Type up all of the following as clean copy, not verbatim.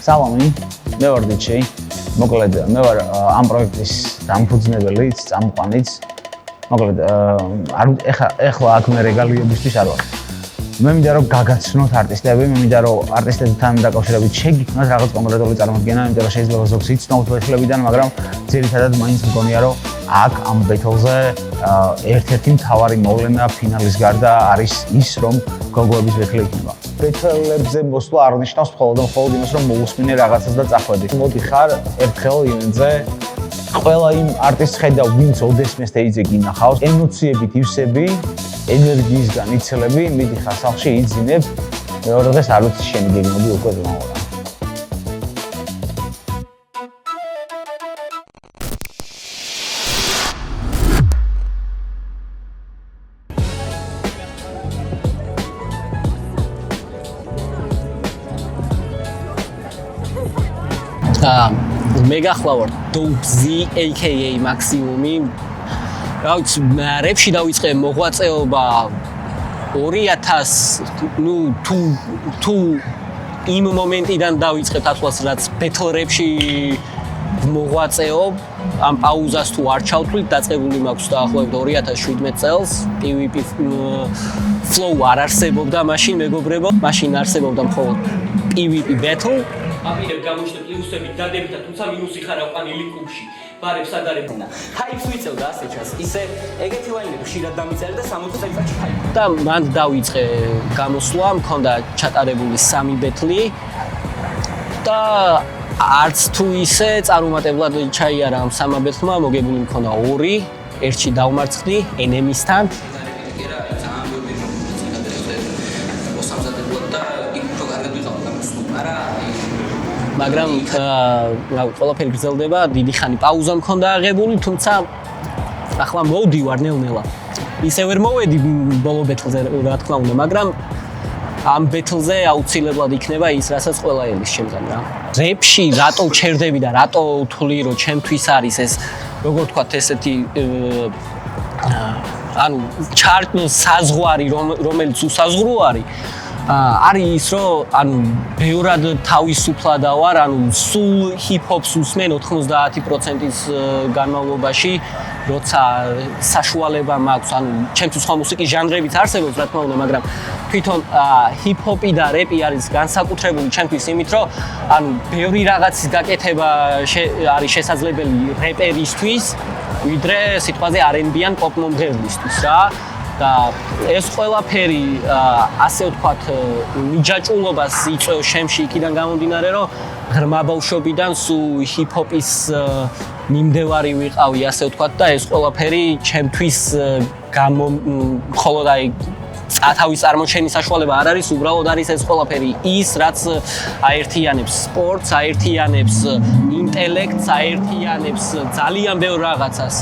სალამი, მე ვარ DJ. მოკლედ, მე ვარ ამ პროექტის დამფუძნებელიც, წამყვანიც. მოკლედ, ეხლა აქ მე რეგალიებისთვის არ ვარ. მე მინდა რომ გაგაცნოთ არტისტები, მე მინდა რომ არტისტებთან დაკავშირებით შეგიქმნათ რაღაც კონკრეტული წარმოდგენა, იმიტომ რომ შეიძლება ზოგს იცნოთ ბეთლებიდან, მაგრამ ძირითადად მაინც მგონია რომ აქ ამ ბეთლზე ერთ-ერთი მთავარი მოვლენა ფინალის გარდა არის ის, რომ გოგოების ბეთლი იქნება. ბეთლებზე მოსვლა არ ნიშნავს მხოლოდ იმას, რომ მოусმინე რაღაცას და წახვედი. მოდი ხარ ერთხელ ივენტზე ყველა იმ არტისტს ხედავ, ვინც ოდესმე სტეიჯზე გინახავს, ემოციებით ივსები, ენერგიისგან იცლები, მიდიხარ სახლში, იძინებ, მეორე დღეს არ ვიცი შენი გეგმები უკვე ზმაურა. მე გახლავარ Dope-Z aka მაქსიმუმი. რა ვიცი, რეპში დავიწყე მოღვაწეობა 2000, თუ იმ მომენტიდან დავიწყე თათვალს, რაც ბეთლ რეპში მოღვაწეობ, ამ პაუზას თუ არ ჩავთვლით, დაწყებული მაქვს დაახლოებით 2017 წელს. PvP flow არ არსებობდა მაშინ, მეგობრებო, მაშინ არსებობდა მხოლოდ PvP battle. აპირებ გამოჩნდა პლუსები დადებითა, თუმცა მინუსი ხარ აყვანილი კლუბში. ბარებს ადარებდა. ჰაიპს ვიწევდა ასე ჩას. ისე ეგეთი ლაინები ხშირად დამიწერე და 60 წელიწადში ჰაიპ. და მან დავიწყე გამოსვლა, მქონდა ჩატარებული 3 ბეთლი და არც თუ ისე წარუმატებლად ჩაიარა ამ 3 ბეთლმა, მოგებული მქონდა 2, ერთში დავმარცხდი ენემისთან. მაგრამ ყველაფერი გრძელდება, დიდი ხანი პაუზა მქონდა აღებული, თუმცა ახლა მოვდივარ ნელ-ნელა. ისე ვერ მოვედი ბოლო ბეთლზე, რა თქმა უნდა, მაგრამ ამ ბეთლზე აუცილებლად იქნება ის, რასაც ყველა ელის ჩემგან რა. რეპში რატო ჩერდები და რატო ვთვლი, რომ ჩემთვის არის ეს, როგორ ვთქვათ, ესეთი ანუ საზღვარი, რომელიც უსაზღვრო არის. არის ის, რომ ანუ ბევრად თავისუფლადა ვარ, ანუ სულ ჰიპ-ჰოპს უსმენ 90%-ის განმავლობაში, როცა საშუალება მაქვს, ანუ ჩემთვის სხვა მუსიკის ჟანრებიც არსებობს, რა თქმა უნდა, მაგრამ თვითონ ჰიპ-ჰოპი და რეპი არის განსაკუთრებული ჩემთვის იმით, რომ ანუ ბევრი რაღაცის გაკეთება არის შესაძლებელი რეპერისთვის, ვიდრე სიტყვაზე R&B-ან პოპ მომღერლისთვის რა. და ეს ყველაფერი ასე ვთქვათ მიჯაჭულობას იწვევს შემში იქიდან გამომდინარე, რომ ღრმა ბავშვობიდან სულ ჰიპ-ჰოპის მიმდევარი ვიყავი, ასე ვთქვათ და ეს ყველაფერი ჩემთვის მხოლოდ აი თავის წარმოჩენის საშუალება არ არის, უბრალოდ არის ეს ყველაფერი ის, რაც აერთიანებს სპორტს, აერთიანებს ინტელექტს, აერთიანებს ძალიან ბევრ რაღაცას.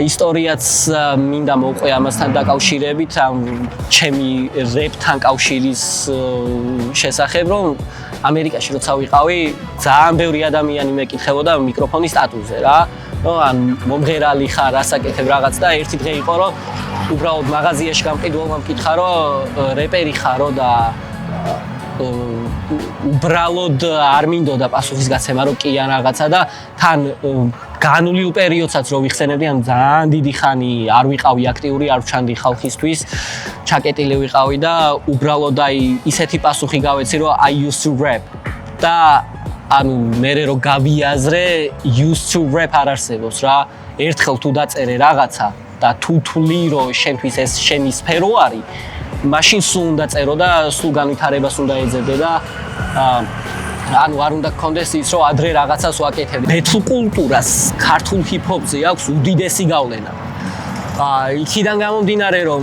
ისტორიაც მინდა მოვყვე ამასთან დაკავშირებით, ჩემი რეპთან კავშირის შესახებ, რომ ამერიკაში როცა ვიყავი, ძალიან ბევრი ადამიანი მეკითხებოდა მიკროფონის სტატუსზე რა. ან მომღერალი ხარ, ასაკეთებ რაღაც და ერთი დღე იყო, რომ უბრალოდ მაღაზიაში გამყიდველმა მკითხა, რომ რეპერი ხარო და უბრალოდ არ მინდოდა პასუხის გაცემა, რომ კი ან რაღაცა და თან განვლილ პერიოდსაც რო ვიხსენებდი, ან ძალიან დიდი ხანი არ ვიყავი აქტიური, არ ვჩანდი ხალხისთვის, ჩაკეტილი ვიყავი და უბრალოდ აი ისეთი პასუხი გავეცი, რომ I used to rap და ანუ მე რო გავიაზრე used to rap არ არსებობს რა. ერთხელ თუ დაწერე რაღაცა და თუ თვლი რომ შენთვის ეს შენი სფერო არის, მაშინ სულ უნდა წერო და სულ განვითარებას უნდა ეძებდე და ანუ არ უნდა გქონდეს ის, რომ ადრე რაღაცას ვაკეთებდი. ბეთლ კულტურას ქართულ ჰიპ-ჰოპზე აქვს უდიდესი გავლენა. იქიდან გამომდინარე, რომ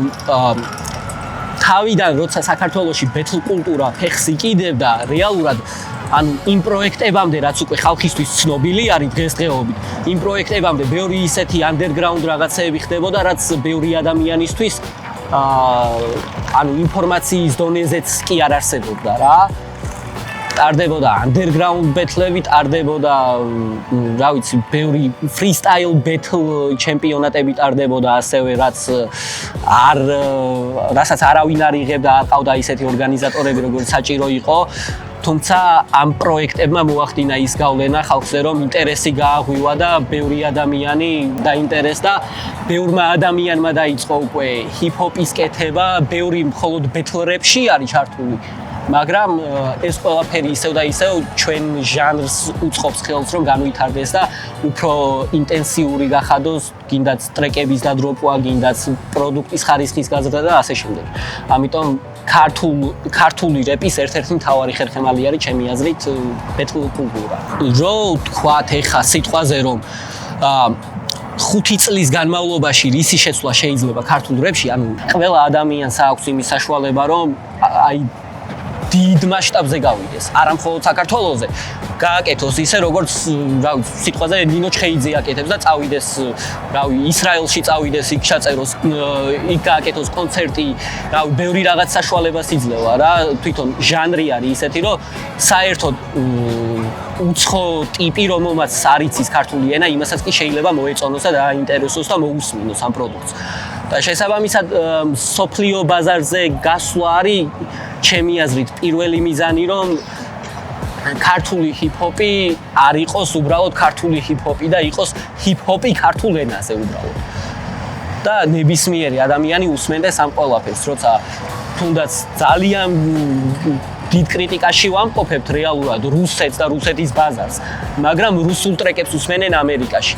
თავიდან როცა საქართველოში ბეთლ კულტურა ფეხს იკიდებდა, რეალურად ანუ იმ პროექტებამდე, რაც უკვე ხალხისთვის ცნობილი არის დღესდღეობით, იმ პროექტებამდე ბევრი ისეთი underground რაღაცეები ხდებოდა, რაც ბევრი ადამიანისთვის ანუ ინფორმაციის დონეზეც კი არ არსებობდა რა. ტარდებოდა underground ბეთლები, ტარდებოდა რა ვიცი, ბევრი freestyle battle ჩემპიონატები ტარდებოდა ასევე, რასაც არავინ არ იღებდა, არ ყავდა ისეთი ორგანიზატორები, როგორც საჭირო იყო. თუმცა ამ პროექტებმა მოახდინა ის გავლენა ხალხზე, რომ ინტერესი გააღვივა და ბევრი ადამიანი დაინტერესდა, ბევრმა ადამიანმა დაიწყო უკვე ჰიპ-ჰოპის კეთება, ბევრი მხოლოდ ბეთლ-რეპში არის ჩართული. მაგრამ ეს ყველაფერი ისევ და ისევ ჩვენ ჟანრს უწყობს ხელს, რომ განვითარდეს და უფრო ინტენსიური გახადოს, გინდაც ტრეკების დადროპვა, გინდაც პროდუქტის ხარისხის გაზრდა და ასე შემდეგ. ამიტომ ქართული რეპის ერთ-ერთი მთავარი ხერხემალი არის ჩემი აზრით ბეთლ კულტურა. რო თქვათ ეხა სიტყვაზე რომ 5 წლის განმავლობაში რისი შეცვლა შეიძლება ქართულ რეპში, ანუ ყველა ადამიანს აქვს იმის საშუალება, რომ აი დიდ მასშტაბზე გავიდეს, არა მხოლოდ საქართველოზე, გააკეთოს ისე როგორც, რა ვიცი, სიტყვაზე ნინო ჩხეიძე აკეთებს და წავიდეს, რა ვიცი, ისრაელში წავიდეს, იქ ჩაწეროს, იქ გააკეთოს კონცერტი, რა ვიცი, ბევრი რაღაც საშუალებას იძლევა რა, თვითონ ჟანრი არის ისეთი, რომ საერთოდ უცხო ტიპი, რომელმაც არ იცის ქართული ენა, იმასაც კი შეიძლება მოეწონოს და დააინტერესოს და მოусმინოს ამ პროდუქტს. და შესაბამისად სოფლიო ბაზარზე გასვლა არის ჩემი აზრით პირველი მიზანი, რომ ქართული ჰიპ-ჰოპი არ იყოს უბრალოდ ქართული ჰიპ-ჰოპი და იყოს ჰიპ-ჰოპი ქართულ ენაზე უბრალოდ. და ნებისმიერი ადამიანი უსმენდეს ამ ყველაფერს, როცა თუნდაც ძალიან დიდ კრიტიკაში ვამყოფებთ რეალურად რუსეთს და რუსეთის ბაზარს, მაგრამ რუსულ ტრეკებს უსმენენ ამერიკაში.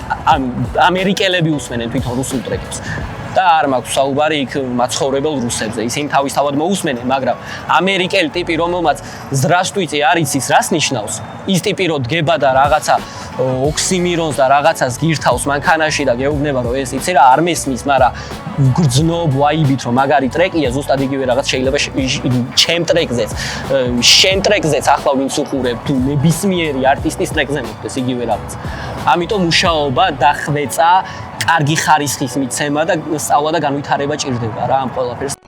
ამერიკელები უსმენენ თვითონ რუსულ ტრეკებს. და არ მაქვს საუბარი იქ მაცხოვრებელ რუსებზე. ისინი თავისთავად მოусმენენ, მაგრამ ამერიკელი ტიპი, რომელმაც ზრასტვიწი არ იცის, რას ნიშნავს? ის ტიპი რო დგება და რაღაცა ოქსიმირონს და რაღაცას გირთავს მანქანაში და გეუბნება, რომ ეს იცი რა არ მესმის, მაგრამ გრძნობ ვაიბით, რომ მაგარი ტრეკია, ზუსტად იგივე რაღაც შეიძლება ჩემ ტრეკზეც, შენ ტრეკზეც ახლა ვინც უყურებ, თუ ნებისმიერი არტისტის ტრეკზე მოხდეს იგივე რაღაც. ამიტომ მუშაობა, დახვეწა, კარგი ხარისხის მიცემა და სწავლა და განვითარება ჭირდება რა ამ ყველაფერს.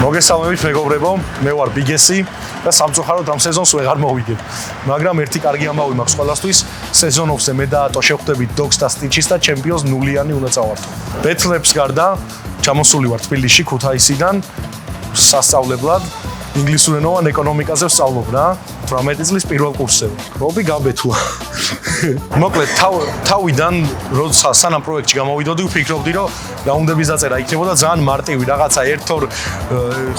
მოგესალმებით მეგობრებო, მე ვარ ბიგესი და სამწუხაროდ ამ სეზონს ვეღარ მოვიგებ. მაგრამ ერთი კარგი ამბავი მაქვს ყველასთვის, სეზონოვზე მე და ატო შევხვდებით დოგს და სტიჩის და ჩემპიონს ნულიანი უნდა წავართო. ბეთლებს გარდა ჩამოსული ვარ თბილისში ქუთაისიდან სასწავლებლად, ინგლისურენოვან ეკონომიკაზე ვსწავლობ რა, 18 წლის პირველ კურსზე. რობი გაბეთლა. მოკლედ თავიდან როცა სანამ პროექტში გამოვიდოდი, ვფიქრობდი, რომ რაუნდების დაწერა იქნებოდა ძალიან მარტივი, რაღაცა ერთ-ორ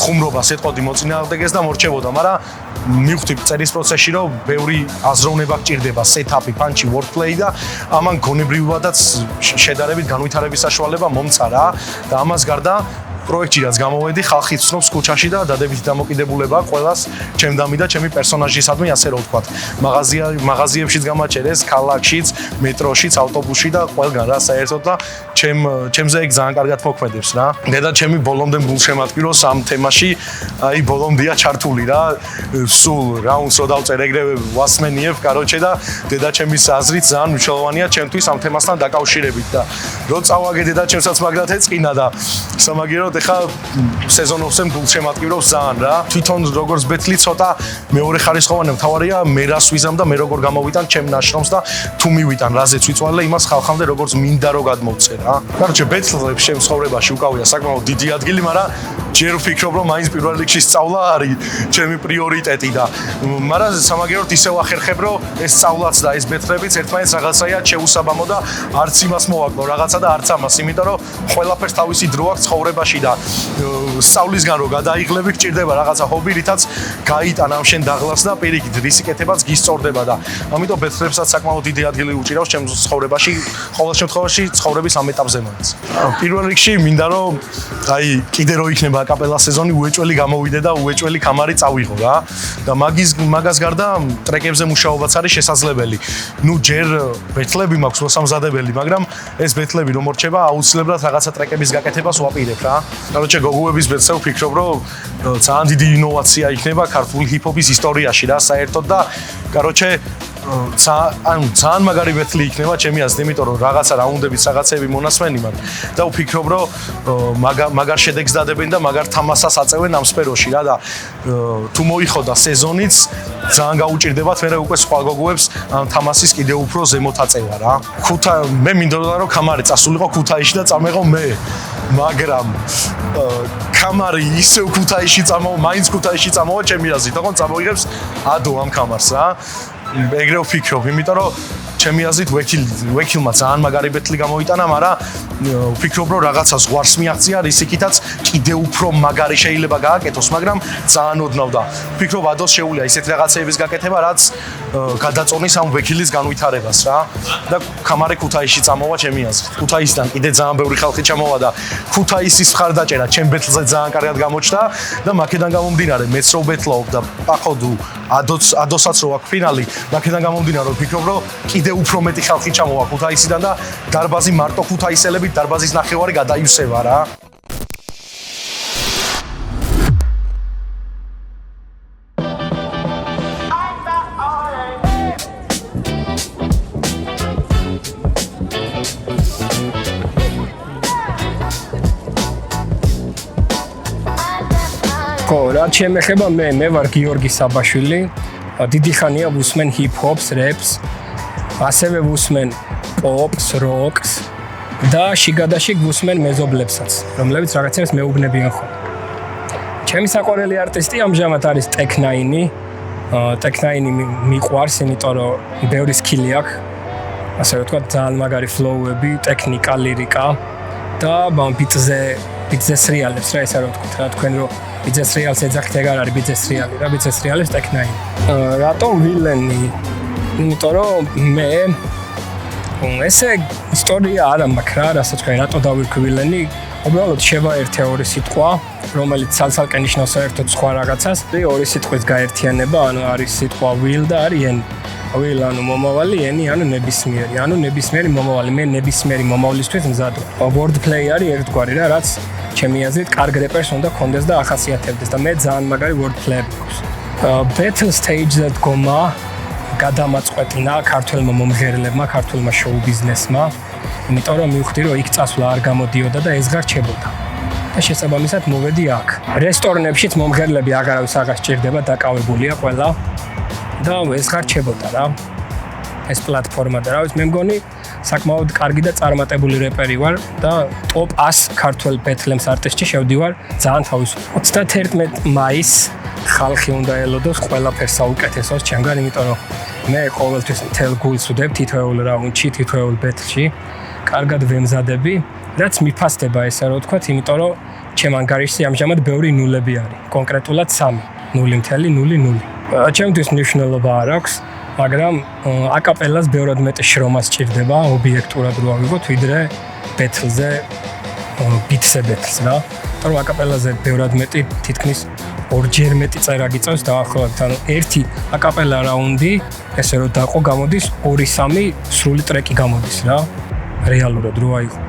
ხუმრობას ეთყოდი მოწინააღმდეგეს და მორჩებოდა, მაგრამ მივხვდი წერის პროცესში, რომ ბევრი აზროვნება გჭირდება, სეტაპი, პანჩი, wordplay და ამან გონებრივადაც შედარებით განვითარების საშუალება მომცა რა და ამას გარდა პროექტში რაც გამოვედი, ხალხი ცნობს ქუჩაში და დადებითი დამოკიდებულება ყველას ჩემდამი და ჩემი პერსონაჟისადმი, ასე რომ ვთქვათ. მაღაზიებშიც გამაჩერეს, ქალაქშიც, მეტროშიც, ავტობუსში და ყველგან რა საერთოდ და ჩემზე ეგ ძალიან კარგად მოქმედებს რა. დედა ჩემი ბოლომდე გულშემატკივროს ამ თემაში, აი ბოლომდეა ჩართული რა. სულ რაუნდს რო დავწერ ეგრევე ვასმენიებ, კაროჩე და დედა ჩემის აზრით ძალიან მნიშვნელოვანია ჩემთვის ამ თემასთან დაკავშირებით და რო წავაგე დედა ჩემსაც მაგრად ეწყინა და სამაგიეროდ ეხა სეზონოვზე გულშემატკივრობს ძალიან რა. თვითონ როგორც ბეთლი ცოტა მეორე ხარისხოვანი მთავარია მე რას ვიზამ და მე როგორ გამოვიტან ჩემ ნაშრომს და თუ მივიტან რაზეც ვიწვალე იმას ხალხამდე როგორც მინდა რო გადმოვწე რა. კაროჩე ბეთლებს ჩემ ცხოვრებაში უკავია საკმაოდ დიდი ადგილი, მაგრამ ჯერ ვფიქრობ რომ მაინც პირველ რიგში სწავლა არის ჩემი პრიორიტეტი და მაგრამ სამაგიეროდ ისევ ახერხებ რომ ეს სწავლაც და ეს ბეთლებიც ერთმანეთს რაღაცაა შეუსაბამო და არც იმას მოვაკლო რაღაცა და არც ამას, იმიტომ რომ ყველაფერს თავისი დრო აქვს ცხოვრებაში და სწავლისგან რო გადაიღლები გჭირდება რაღაცა ჰობი, რითაც გაიტან ამ შენ დაღლას და პირიქით რისი კეთებაც გისწორდება და ამიტომ ბეთლებსაც საკმაოდ დიდი ადგილი უჭირავს ჩემ ცხოვრებაში, ყოველ შემთხვევაში ცხოვრების ამ ეტაპზე მაინც. პირველ რიგში მინდა რომ აი კიდე რო იქნება აკაპელა სეზონი უეჭველი გამოვიდე და უეჭველი კამარი წავიღო რა და მაგას გარდა ტრეკებზე მუშაობაც არის შესაძლებელი. ნუ ჯერ ბეთლები მაქვს მოსამზადებელი, მაგრამ ეს ბეთლები რომ მორჩება აუცილებლად რაღაცა ტრეკების გაკეთებას ვაპირებ რა. კაროჩე გოგუების ბეთლზე ვფიქრობ რომ ძალიან დიდი ინოვაცია იქნება ქართული ჰიპ-ჰოპის ისტორიაში რა საერთოდ და კაროჩე ძალიან მაგარი ბეთლი იქნება ჩემი აზრით, იმიტომ რომ რაღაცა რაუნდების რაღაცები მონასმენი მაქვს და ვფიქრობ, რომ მაგარ შედეგს დადებენ და მაგარ თამასას აწევენ ამ სფეროში რა და თუ მოიხოდა სეზონიც ძალიან გაუჭირდებათ მე უკვე სხვა გოგოებს ამ თამასის კიდევ უფრო ზემოთ აწევა რა. მე მინდოდა რომ კამარი წასულიყო ქუთაისში და წამეღო მე. მაგრამ კამარი ისევ ქუთაისში მაინც ქუთაისში წამოვა ჩემი აზრით, თქო წამოიღებს ადო ამ კამარს რა. ეგრე ვფიქრობ, იმიტომ რომ ჩემი აზრით ვექილმა ძალიან მაგარი ბეთლი გამოიტანა, მაგრამ ვფიქრობ, რომ რაღაცა ზღვარს მიაღწია, რისიკითაც კიდევ უფრო მაგარი შეიძლება გააკეთოს, მაგრამ ძალიან ოდნავ და ვფიქრობ, ადოს შეუძლია ისეთ რაღაცეების გაკეთება, რაც გადაწონის ამ ვექილის განვითარებას რა. და კამარი ქუთაისში წამოვა ჩემი აზრით. ქუთაისიდან კიდე ძალიან ბევრი ხალხი ჩამოვა და ქუთაისის მხარდაჭერა ჩემ ბეთლზე ძალიან კარგად გამოჩნდა და მაქედან გამომდინარე მეც რო ბეთლობ და პახოდუ ადოსაც რო აქვს ფინალი, მაქედან გამომდინარე ვფიქრობ, რომ კიდევ უფრო მეტი ხალხი ჩამოვა ქუთაისიდან და დარბაზი მარტო ქუთაისელებით დარბაზის ნახევარი გადაივსება რა. რაც შემეხება მე ვარ გიორგი საბაშვილი, დიდი ხანია ვუსმენ ჰიპ-ჰოპს, რეპს, ასევე ვუსმენ პოპს, როკს და შიგადაშიგ ვუსმენ მეზობლებსაც, რომლებიც რაღაცებს მეუბნებიან ხოლმე. ჩემი საყვარელი არტისტი ამჟამად არის ტექნაინი. ტექნაინი მიყვარს, იმიტომ რომ ბევრი სკილი აქვს, ასე ვთქვათ, ძალიან მაგარი ფლოუები, ტექნიკა, ლირიკა და ბიტზე სრიალებს რა, ესე რომ ვთქვათ, რა თქვენ რომ ბიძეს რეალს ეძახით, ეგ არ არის ბიძეს რეალი რა, ბიძეს რეალებს ტექნაინი. რატომ ვილენი? იმიტომ რომ მე ესე ისტორია არ მაქვს რა, რასაც თქვენ რატო დავირქვი ვილენი? უბრალოდ შევაერთე ორი სიტყვა, რომელიც ცალ-ცალკე ნიშნავს საერთოდ სხვა რაღაცას. ორი სიტყვის გაერთიანება, ანუ არის სიტყვა will და არის ენი. will ანუ მომავალი, ენი ანუ ნებისმიერი. ანუ ნებისმიერი მომავალი, მე ნებისმიერი მომავლისთვის მზად ვარ. word play არის ერთგვარი რა, რაც ჩემი აზრით კარგ რეპერს უნდა კონდეს და ახასიათებდეს და მე ძალიან მაგარი word play-ები გვაქვს. Battle stage-ზე დგომა გადამაწყვეტინა ქართველმა მომღერლებმა, ქართულმა შოუ ბიზნესმა, იმიტომ რომ მივხვდი რომ იქ წასვლა არ გამოდიოდა და ეს ღარჩებოდა. და შესაბამისად მოვედი აქ. რესტორნებშიც მომღერლები აღარავის აღარ სჭირდება, დაკავებულია ყველა და ეს ღარჩებოდა რა. ეს პლატფორმა და რა ვიცი, მე მგონი საკმაოდ კარგი და წარმატებული რეპერი ვარ და top 100 ქართველ ბეთლემს არტისტში შევდივარ ძალიან თავისუფლად. 31 მაისს ხალხი უნდა ელოდოს ყველაფერს საუკეთესოს ჩემგან, იმიტომ რომ მე ყოველთვის მთელ გულს ვდებ თითოეულ რაუნდში, თითოეულ ბეთლში, კარგად ვემზადები, რაც მიფასდება ესე რომ ვთქვათ, იმიტომ რომ ჩემ ანგარიშში ამჟამად ბევრი ნულები არის, კონკრეტულად 3, 0.00. ჩემთვის მნიშვნელობა არ აქვს, მაგრამ აკაპელას ბევრად მეტი შრომა სჭირდება ობიექტურად რო ავიღოთ, ვიდრე ბეთლზე, ბიტზე ბეთლს რა. იმიტომ რომ აკაპელაზე ბევრად მეტი თითქმის ორჯერ მეტი წერა გიწევს დაახლოებით, ანუ ერთი აკაპელა რაუნდი, ესე რომ დაყო გამოდის 2-3 სრული ტრეკი გამოდის რა. რეალურად რო აიღო.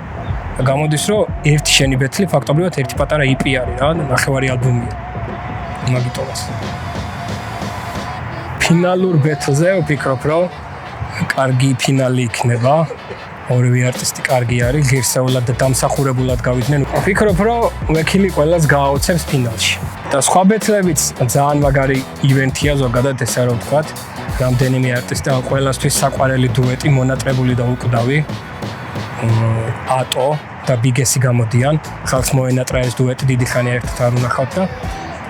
და გამოდის რომ ერთი შენი ბეთლი ფაქტობრივად ერთი პატარა EP არის რა, ნახევარი ალბომია. მაგიტომაც. ფინალურ ბეთლზე ვფიქრობ, რომ კარგი ფინალი იქნება. ორივე არტისტი კარგი არის, ღირსეულად და დამსახურებულად გავიდნენ. ვფიქრობ, რომ ვექილი ყველას გააოცებს ფინალში. და სხვა ბეთლებიც ძალიან მაგარი ივენთია ზოგადად, ესე რომ ვთქვათ, რამდენიმე არტისტი და ყველასთვის საყვარელი დუეტი, მონატრებული და უკვდავი. ატო და ბიგესი გამოდიან. ხალხს მოენატრა ეს დუეტი, დიდი ხანია ერთად არ უნახავთ და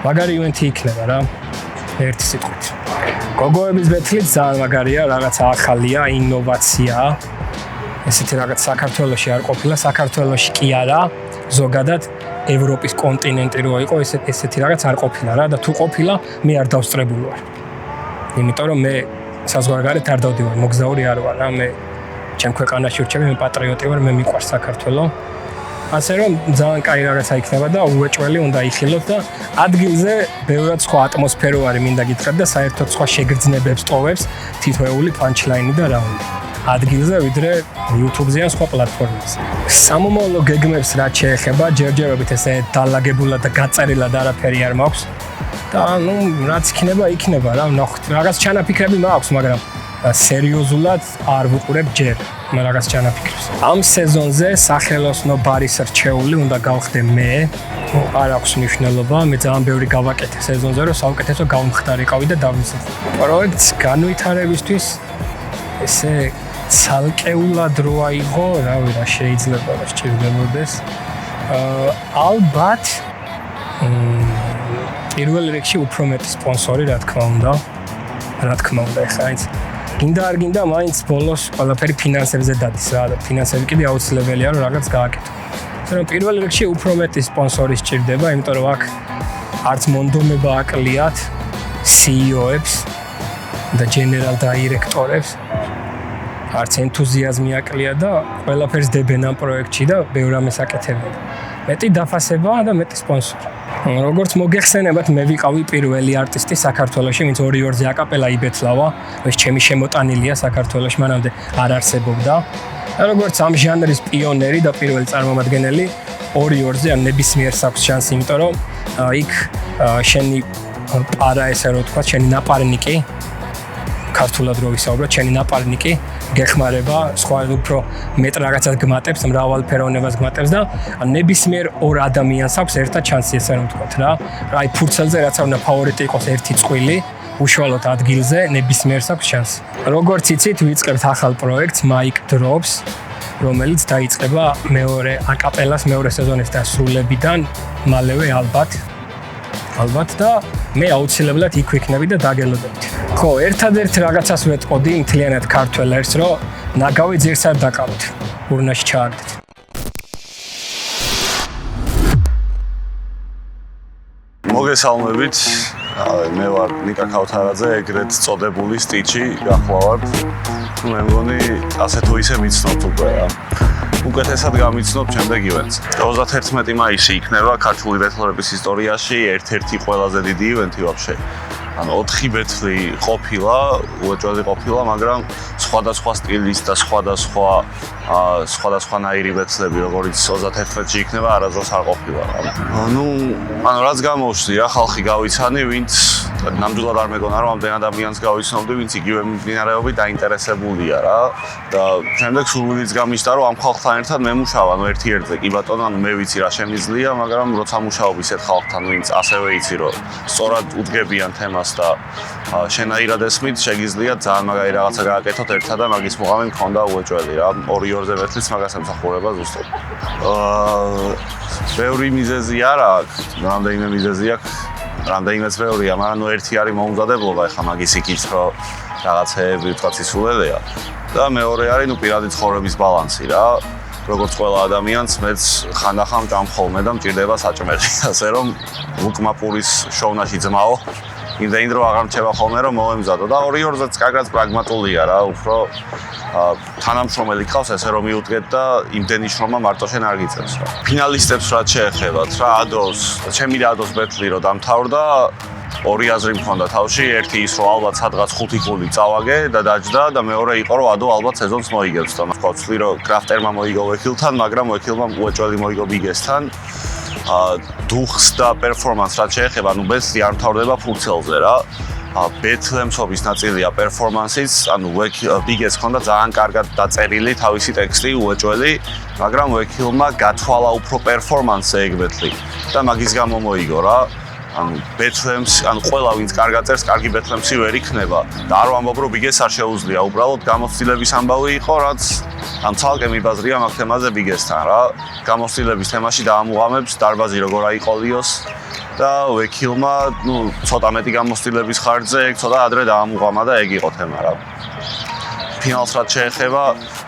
მაგარი ივენთი იქნება რა. ერთი სიტყვით. გოგოების ბეთლიც ძალიან მაგარია, რაღაცა ახალია, ინოვაციაა. ესეთი რაღაც საქართველოში არ ყოფილა, საქართველოში კი არა, ზოგადად ევროპის კონტინენტი რო იყო, ესეთი რაღაც არ ყოფილა რა და თუ ყოფილა, მე არ დავსწრებული ვარ. იმიტომ რომ მე საზღვარგარეთ არ დავდივარ, მოგზაური არ ვარ რა, მე ჩემ ქვეყანაში ვრჩები, მე პატრიოტი ვარ, მე მიყვარს საქართველო. ასე რომ ძალიან კაი რაღაცა იქნება და უეჭველი უნდა იხილოთ და ადგილზე ბევრად სხვა ატმოსფერო არის, მინდა გითხრათ და საერთოდ სხვა შეგრძნებებს ტოვებს თითოეული პანჩლაინი და რაუნდი. ადგილზე ვიდრე YouTube-ზე ან სხვა პლატფორმებზე. სამომავლო გეგმებს რაც შეეხება, ჯერჯერობით ესე დალაგებულად და გაწერილად არაფერი არ მაქვს. და ნუ რაც იქნება, იქნება რა, ნახოთ. რაღაც ჩანაფიქრები მაქვს, მაგრამ სერიოზულად არ ვუყურებ ჯერ რაღაც ჩანაფიქრს. ამ სეზონზე სახელოსნო ბარის რჩეული უნდა გავხდე მე. არ აქვს მნიშვნელობა, მე ძალიან ბევრი გავაკეთე სეზონზე, რომ საუკეთესო გავმხდარიყავი და დავიმსახურე. პროექტს განვითარებისთვის ესე ცალკეულად რო აიღო, რავი რა შეიძლება რა სჭირდებოდეს. ალბათ პირველ რიგში უფრო მეტი სპონსორი რა თქმა უნდა. ეხლა აიც გინდა არ გინდა მაინც ბოლოს ყველაფერი ფინანსებზე დადის რა და ფინანსები კიდე აუცილებელია რომ რაღაც გააკეთო. მაგრამ პირველ რიგში უფრო მეტი სპონსორი სჭირდება, იმიტომ რომ აქ არც მონდომება აკლიათ CEO-ებს და გენერალ დაირექტორებს. არც ენთუზიაზმი აკლია და ყველაფერს დებენ ამ პროექტში და ბევრ ამას აკეთებენ. მეტი დაფასება და მეტი სპონსორი. როგორც მოგეხსენებათ, მე ვიყავი პირველი არტისტი საქართველოში, ვინც 2-2-ზე აკაპელა იბეთლავა. ეს ჩემი შემოტანილია საქართველოში, მანამდე არ არსებობდა. და როგორც ამ ჟანრის პიონერი და პირველი წარმომადგენელი 2-2-ზე ან ნებისმიერ აქვს შანსი, იმიტომ რომ იქ შენი პარა ესე რო თქვა, შენი ნაპარნიკი ქართულად რო ვისაუბროთ, შენი ნაპარნიკი გეხმარება, სხვა უფრო მეტ რაღაცას გმატებს, მრავალფეროვნებას გმატებს და ნებისმიერ ორ ადამიანს აქვს ერთად შანსი ესე რომ ვთქვათ რა. აი ფურცელზე რაც არ უნდა ფავორიტი იყოს ერთი წყვილი, უშუალოდ ადგილზე ნებისმიერს აქვს შანსი. როგორც იცით, ვიწყებთ ახალ პროექტს Mic Drops, რომელიც დაიწყება მეორე აკაპელას მეორე სეზონის დასრულებიდან, მალევე ალბათ და მე აუცილებლად იქ ვიქნები და დაგელოდებთ. ხო, ერთადერთ რაღაცას ვეტყოდი მთლიანად ქართველებს, რომ ნაგავი ძირს არ დაკავოთ, ურნაში ჩააგდეთ. მოგესალმებით. მე ვარ ნიკა ქავთარაძე, ეგრეთ წოდებული სტიჩი, გახლავართ. მე მგონი ასე თუ ისე მიცნობთ უკვე რა. უკეთესად გამიცნობ შემდეგ ივენტს. 31 მაისი იქნება ქართული ბეთლერების ისტორიაში ერთ-ერთი ყველაზე დიდი ივენთი ვაფშე. ანუ 4 ბეთლი ყოფილა, უეჭველი ყოფილა, მაგრამ სხვადასხვა სტილის და სხვადასხვანაირი ბეთლები, როგორც 31-ში იქნება, არასდროს არ ყოფილა. ანუ რაც გამოუშვი რა, ხალხი გავიცანი, ვინც ნამდვილად არ მეგონა რომ ამდენ ადამიანს გავიცნობდი, ვინც იგივე მიმდინარეობით დაინტერესებულია რა. და შემდეგ სურვილიც გამიშთა რომ ამ ხალხთან ერთად მე მუშაობ, ანუ ერთ-ერთზე. კი ბატონო, ანუ მე ვიცი რა შემიძლია, მაგრამ როცა მუშაობ ისეთ ხალხთან, ვინც ასევე იცი რომ სწორად უდგებიან თემას და შენაირად ესმით, შეგიძლიათ ძალიან მაგარი რაღაცა გააკეთოთ ერთად და მაგის მუღამი მქონდა უეჭველი რა. 2-2-ზე ბეთლიც მაგას ემსახურება ზუსტად. ბევრი მიზეზი არ აქვს, რამდენიმე მიზეზი აქვს. რამდენიმეც ბევრია, მაგრამ ნუ ერთი არის მოუმზადებლობა, ეხლა მაგის იქით რომ რაღაცეები ვთქვათ ისულელია და მეორე არის ნუ პირადი ცხოვრების ბალანსი რა. როგორც ყველა ადამიანს, მეც ხანდახან გამხოლმე და მჭირდება საჭმელი, ასე რომ ლუკმაპურის შოვნაში ძმაო, იმდენად რომ აღარ მრჩება ხოლმე რომ მოემზადო და 2-2-ზეც კარგად პრაგმატულია რა, უფრო თანამშრომელი გყავს ესე რომ მიუდგეთ და იმდენი შრომა მარტო შენ არ გიწევს რა. ფინალისტებს რაც შეეხებათ რა, ადოს, ჩემი და ადოს ბეთლი რომ დამთავრდა, ორი აზრი მქონდა თავში, ერთი ის რომ ალბათ სადღაც 5 გოლი წავაგე და დაჯდა და მეორე იყო რომ ადო ალბათ სეზონს მოიგებს და თქვა ვთვლი რომ კრაფტერმა მოიგო ვექილთან, მაგრამ ვექილმა უეჭველი მოიგო ბიგესთან. დუხს და პერფორმანსს რაც შეეხება, ნუ ბეთლი არ მთავრდება ფურცელზე რა. ბეთლემსობის ნაწილია პერფორმანსიც, ანუ ბიგეს ჰქონდა ძალიან კარგად დაწერილი თავისი ტექსტი, უეჭველი, მაგრამ ვექილმა გათვალა უფრო პერფორმანსზე ეგ ბეთლი და მაგის გამო მოიგო რა. ანუ ბეთლემს, ანუ ყველა ვინც კარგად წერს, კარგი ბეთლემსი ვერ იქნება და არ ვამბობ რომ ბიგეს არ შეუძლია, უბრალოდ გამოცდილების ამბავი იყო, რაც ამ ცალკე მიბაზრია მაგ თემაზე ბიგესთან რა. გამოცდილების თემაში დაამუღამებს დარბაზი როგორ აიყოლიოს და ვექილმა, ნუ ცოტა მეტი გამოცდილების ხარჯზე ეგ ცოტა ადრე დაამუღამა და ეგ იყო თემა რა. ფინალს რაც შეეხება,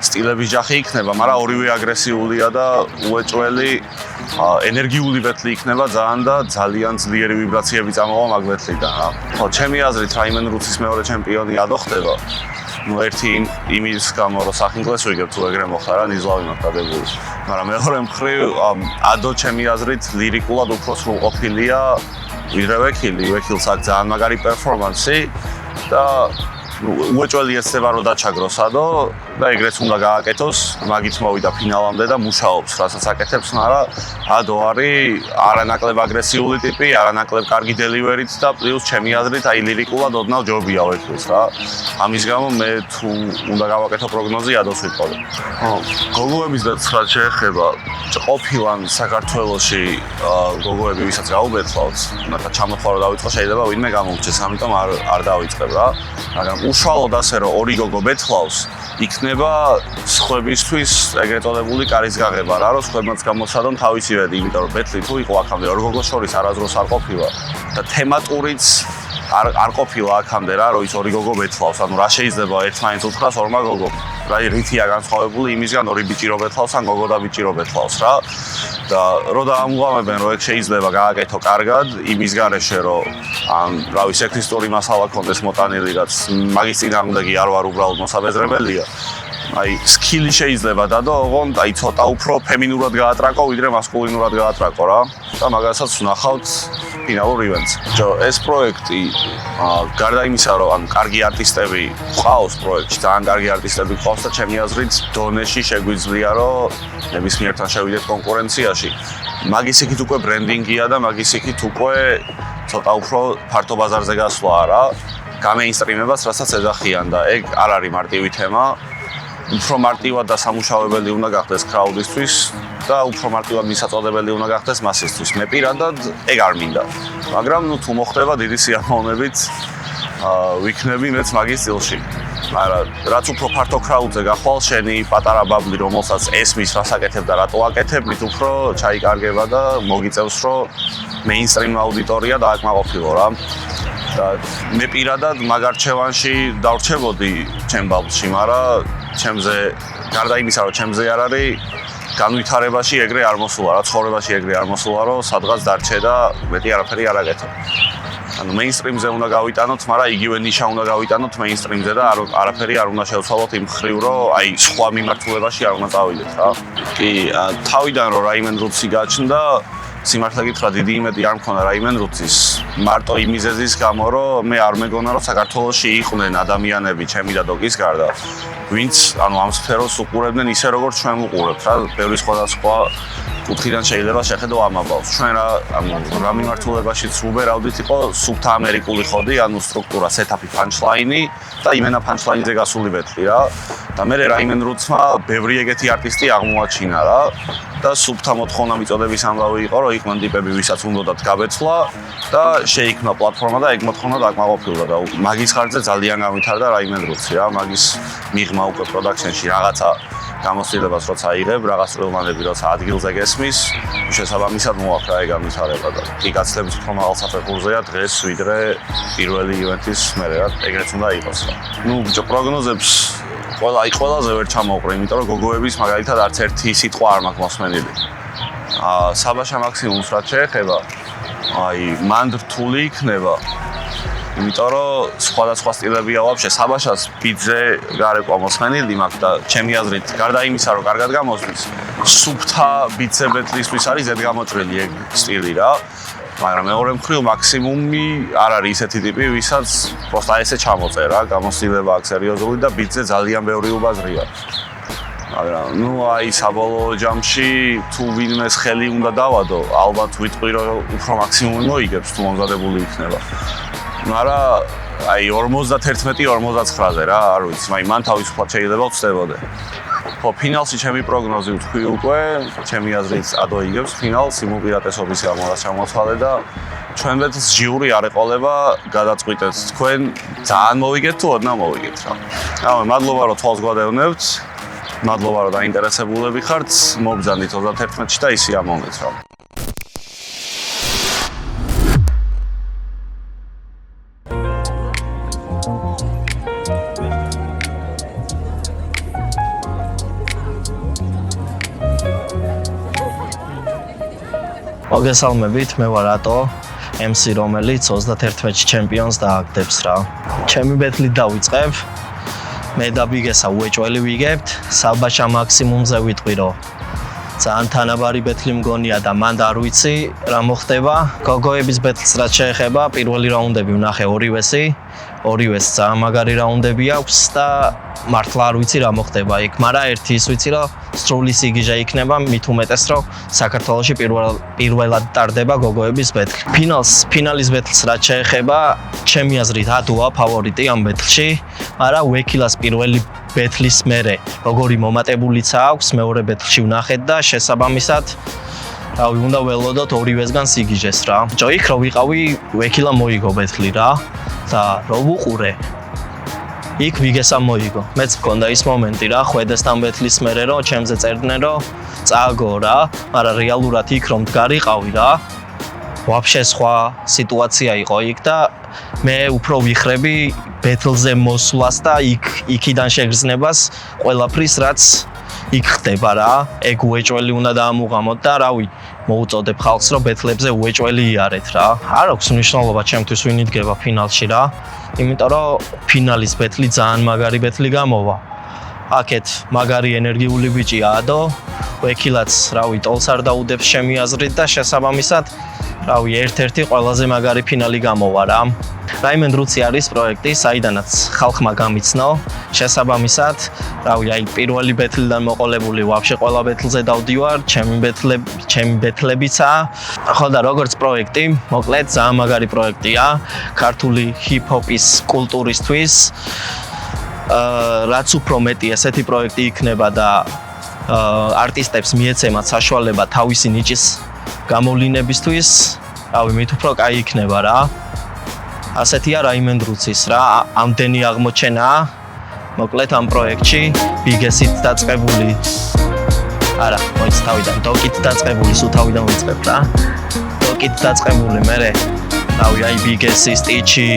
სტილების ჯახი იქნება, მაგრამ ორივე აგრესიულია და უეჭველი, ენერგიული ბეთლი იქნება ძალიან და ძალიან ძლიერი ვიბრაციები წამოვა მაგ ბეთლიდან რა. ხო, ჩემი აზრით რაიმენ რუცის მეორე ჩემპიონი ადო ხდება. ნუ ერთი იმის გამო რომ სახინკლეს ვიგებ თუ ეგრე მოხდა რა, ნიზლავი მაქვს დადებული. მაგრამ მეორე მხრივ ადო ჩემი აზრით ლირიკულად უფრო სრულყოფილია ვიდრე ვექილი. ვექილს აქვს ძალიან მაგარი პერფორმანსი და უეჭველი ეცდება რომ დაჩაგროს ადო და ეგრეც უნდა გააკეთოს, მაგით მოვიდა ფინალამდე და მუშაობს, რასაც აკეთებს, მაგრამ ადო არის არანაკლებ აგრესიული ტიპი, არანაკლებ კარგი დელივერით და პლუს ჩემი აზრით აი ლირიკულად ოდნავ ჯობია ვეთქვის რა. ამის გამო მე თუ უნდა გავაკეთო პროგნოზი ადოს ვიყოლე. გოგოების და ცხრა შეეხება ყოფილან საქართველოში გოგოები ვისაც გაუბეთლავთ, მაგრამ ჩამოთვალ რომ დავიწყო შეიძლება ვინმე გამოვჩეს, ამიტომ არ დავიწყებ რა. მაგრამ უშუალოდ ასე რომ ორი გოგო ბეთლავს, იქნება სხვებისთვის ეგრეთ წოდებული კარის გაღება რა, რომ სხვებმაც გამოსადონ თავისივედი, იმიტომ რომ ბეთლი თუ იყო აქამდე ორ გოგოს შორის არასდროს არ ყოფილა და თემატურიც არ ყოფილა აქამდე რა, რომ ის ორი გოგო ბეთლავს, ანუ რა შეიძლება ერთმანეთს უთხრას ორმა გოგო. რა რითია განსხვავებული იმისგან ორი ბიჭი რო ბეთლავს ან გოგო და ბიჭი რო ბეთლავს რა. და რო დაამუღამებენ რომ ეგ შეიძლება გააკეთო კარგად, იმის გარეშე რომ ან რავი სექსისტური მასალა კონდეს მოტანილი რაც მაგის წინააღმდეგი არ ვარ უბრალოდ მოსაბეზრებელია. აი სკილი შეიძლება დადო, ოღონდ აი ცოტა უფრო ფემინურად გაატრაკო, ვიდრე მასკულინურად გაატრაკო რა. და მაგასაც ვნახავთ ფინალურ ივენტს. ეს პროექტი გარდა იმისა, რომ ან კარგი არტისტები ყავს პროექტში, ძალიან კარგი არტისტები ყავს და ჩემი აზრით დონეში შეგვიძლია, რომ ნებისმიერთან შევიდეთ კონკურენციაში. მაგის იქით უკვე ბრენდინგია და მაგის იქით უკვე ცოტა უფრო ფართო ბაზარზე გასვლა რა. გამეინსტრიმებას, რასაც ეძახიან და ეგ არ არის მარტივი თემა. უფრო მარტივად და სამუშაოებელი უნდა გახდეს კრაუდისთვის და უფრო მარტივად მისაწოდებელი უნდა გახდეს მასისთვის. მე პირადად ეგ არ მინდა. მაგრამ ნუ თუ მოხდება დიდი სიამოვნებით ვიქნები მეც მაგის სტილში. მაგრამ რაც უფრო ფართო კრაუდზე გახვალ შენი პატარა ბაბლი, რომელსაც ესმის რას აკეთებ და რატო აკეთებ, მით უფრო ჩაიკარგება და მოგიწევს რომ მეინსტრიმ აუდიტორია დააკმაყოფილო რა. და მე პირადად მაგ არჩევანში დავრჩებოდი ჩემ ბაბლში, მაგრამ ჩემზე გარდა იმისა, რომ ჩემზე არ არის განვითარებაში ეგრე არ მოსულა რა, ცხოვრებაში ეგრე არ მოსულა, რომ სადღაც დარჩე და მეტი არაფერი არ აკეთო. ანუ მეინსტრიმზე უნდა გავიტანოთ, მაგრამ იგივე ნიშა უნდა გავიტანოთ მეინსტრიმზე და არაფერი არ უნდა შევცვალოთ იმ ხრივ, რომ აი სხვა მიმართულებაში არ უნდა წავიდეთ რა. კი, თავიდან რომ რაიმენ რუცი გაჩნდა, სიმართლე გითხრა დიდი იმედი არ მქონდა რაიმენ რუცის მარტო იმ მიზეზის გამო, რომ მე არ მეგონა რომ საქართველოში იყვნენ ადამიანები ჩემი და დოკის გარდა, ვინც ანუ ამ სფეროს უყურებდნენ ისე როგორც ჩვენ ვუყურებთ რა, ბევრი სხვადასხვა კუთხიდან შეიძლება შეხედო ამაბავს. ჩვენ რა მიმართულებაშიც უბერავდით იყო სუფთა ამერიკული ხოდი, ანუ სტრუქტურა, სეტაპი, პანჩლაინი და იმენა პანჩლაინზე გასული ბეთლი რა. და მე რაიმენ რუცმა ბევრი ეგეთი არტისტი აღმოაჩინა რა. და სუფთა მოთხოვნა მიწოდების ამბავი იყო, რომ იყვნენ ტიპები, ვისაც უნდათ გაბეცლა და შეიქმნა პლატფორმა და ეგ მოთხოვნა დააკმაყოფილდა და მაგის ხარჯზე ძალიან გავითარდა რაიმენ რუცი რა. მაგის მიღმა უკვე პროდაქშენში რაღაცა გამოცდილებას როცა იღებ, რაღაც პრობლემები როცა ადგილზე გესმის, შესაბამისად მოაქვს ეგ განვითარება და კი გაცლებით უფრო მაღალ საფეხურზეა დღეს ვიდრე პირველი ივენტის მერე რა, ეგრეც უნდა იყოს რა. ნუ ბიჭო პროგნოზებს ყველაზე ვერ ჩამოვყრე, იმიტომ რომ გოგოების მაგალითად არც ერთი სიტყვა არ მაქვს მოსმენილი. საბაშა მაქსიმუმს რაც შეეხება, აი მან რთული იქნება. იმიტომ რომ სხვადასხვა სტილებია ვაფშე საბაშას ბიძზე გარეკვა მოსმენილი მაქვს და ჩემი აზრით გარდა იმისა რომ კარგად გამოსვლის სუფთა ბიძზე ბეთლისთვის არის ზედგამოჭრილი ეგ სტილი რა. მაგრამ მეორე მხრივ მაქსიმუმი არ არის ისეთი ტიპი, ვისაც პროსტა ესე ჩამოწერა, გამოცდილება აქვს სერიოზული და ბიძზე ძალიან ბევრი უბაზრია. მაგრამ ნუ აი საბოლოო ჯამში თუ ვინმეს ხელი უნდა დავადო, ალბათ ვიტყვი რომ უფრო მაქსიმუმი მოიგებს თუ მომზადებული იქნება. მაგრამ აი 51-49-ზე რა, არ ვიცი, მან თავისუფლად შეიძლება ვწდებოდე. ხო, ფინალში ჩემი პროგნოზი ვთქვი უკვე, ჩემი აზრით ადო იგებს ფინალს იმ უპირატესობის გამო რაც ჩამოთვალე და ჩვენ ბეთლს ჟიური არ ეყოლება, გადაწყვიტეთ თქვენ ძალიან მოვიგეთ თუ ოდნავ მოვიგეთ რა. ამიტომ მადლობა რომ თვალს გვადევნებთ, მადლობა რომ დაინტერესებულები ხართ, მობრძანდით 31-ში და ისიამოვნეთ რა. მოგესალმებით, მე ვარ ატო, MC რომელიც 31-ში ჩემპიონს დააგდებს რა. ჩემი ბეთლით დავიწყებ. მე და ბიგესა უეჭველი ვიგებთ, საბაშა მაქსიმუმზე ვიტყვი რომ ძალიან თანაბარი ბეთლი მგონია და მანდ არ ვიცი რა მოხდება. გოგოების ბეთლს რაც შეეხება, პირველი რაუნდები ვნახე ორივესი, ორივეს ძალიან მაგარი რაუნდები აქვს და მართლა არ ვიცი რა მოხდება იქ, მაგრამ ერთი ის ვიცი რომ სრული სიგიჟე იქნება, მით უმეტეს რომ საქართველოში პირველად ტარდება გოგოების ბეთლი. ფინალის ბეთლს რაც შეეხება, ჩემი აზრით ადოა ფავორიტი ამ ბეთლში, მაგრამ ვეკილას პირველი ბეთლის მერე როგორი მომატებულიც აქვს, მეორე ბეთლში ვნახეთ და შესაბამისად რავი, უნდა ველოდოთ ორივესგან სიგიჟეს რა. ჯო იქ რო ვიყავი, ვეკილა მოიგო ბეთლი რა და რო ვუყურე იქ ვიგესა მოიგო. მეც მქონდა ის მომენტი რა, ხვედესთან ბეთლის მერე რომ ჩემზე წერდნენ რომ წააგო რა, მაგრამ რეალურად იქ რომ მდგარიყავი რა. ვაფშე სხვა სიტუაცია იყო იქ და მე უფრო ვიხრები ბეთლზე მოსვლას და იქიდან შეგრძნებას ყველაფრის რაც იქ ხდება რა. ეგ უეჭველი უნდა დაამუღამოთ და რავი, მოუწოდებ ხალხს რომ ბეთლებზე უეჭველი იარეთ რა. არ აქვს მნიშვნელობა ჩემთვის ვინ იდგება ფინალში რა. იმიტომ რომ ფინალის ბეთლი ძალიან მაგარი ბეთლი გამოვა. აქეთ მაგარი ენერგიული ბიჭია ადო, ვეკილაც რავი ტოლს არ დაუდებს ჩემი აზრით და შესაბამისად რავი ერთ-ერთი ყველაზე მაგარი ფინალი გამოვა რა. რაიმენ რუცი არის პროექტი, საიდანაც ხალხმა გამიცნო. შესაბამისად, რავი, აი პირველი ბეთლიდან მოყოლებული ვაფშე ყველა ბეთლზე დავდივარ, ჩემი ბეთლებიცაა. ხო და როგორც პროექტი, მოკლედ ძალიან მაგარი პროექტია ქართული ჰიპ-ჰოპის კულტურისთვის. რაც უფრო მეტი ესეთი პროექტი იქნება და არტისტებს მიეცემათ საშუალება თავისი ნიჭის გამოვლინებისთვის, რავი, მით უფრო კაი იქნება რა. ასეთია რაიმენ რუცის რა, ამდენი აღმოჩენაა. მოკლედ ამ პროექტში ბიგესით დაწყებული. არა, მოიც თავიდან, დოკით დაწყებული, სულ თავიდან ვიწყებ რა. დოკით დაწყებული, მერე რავი, აი ბიგესი, სტიჩი,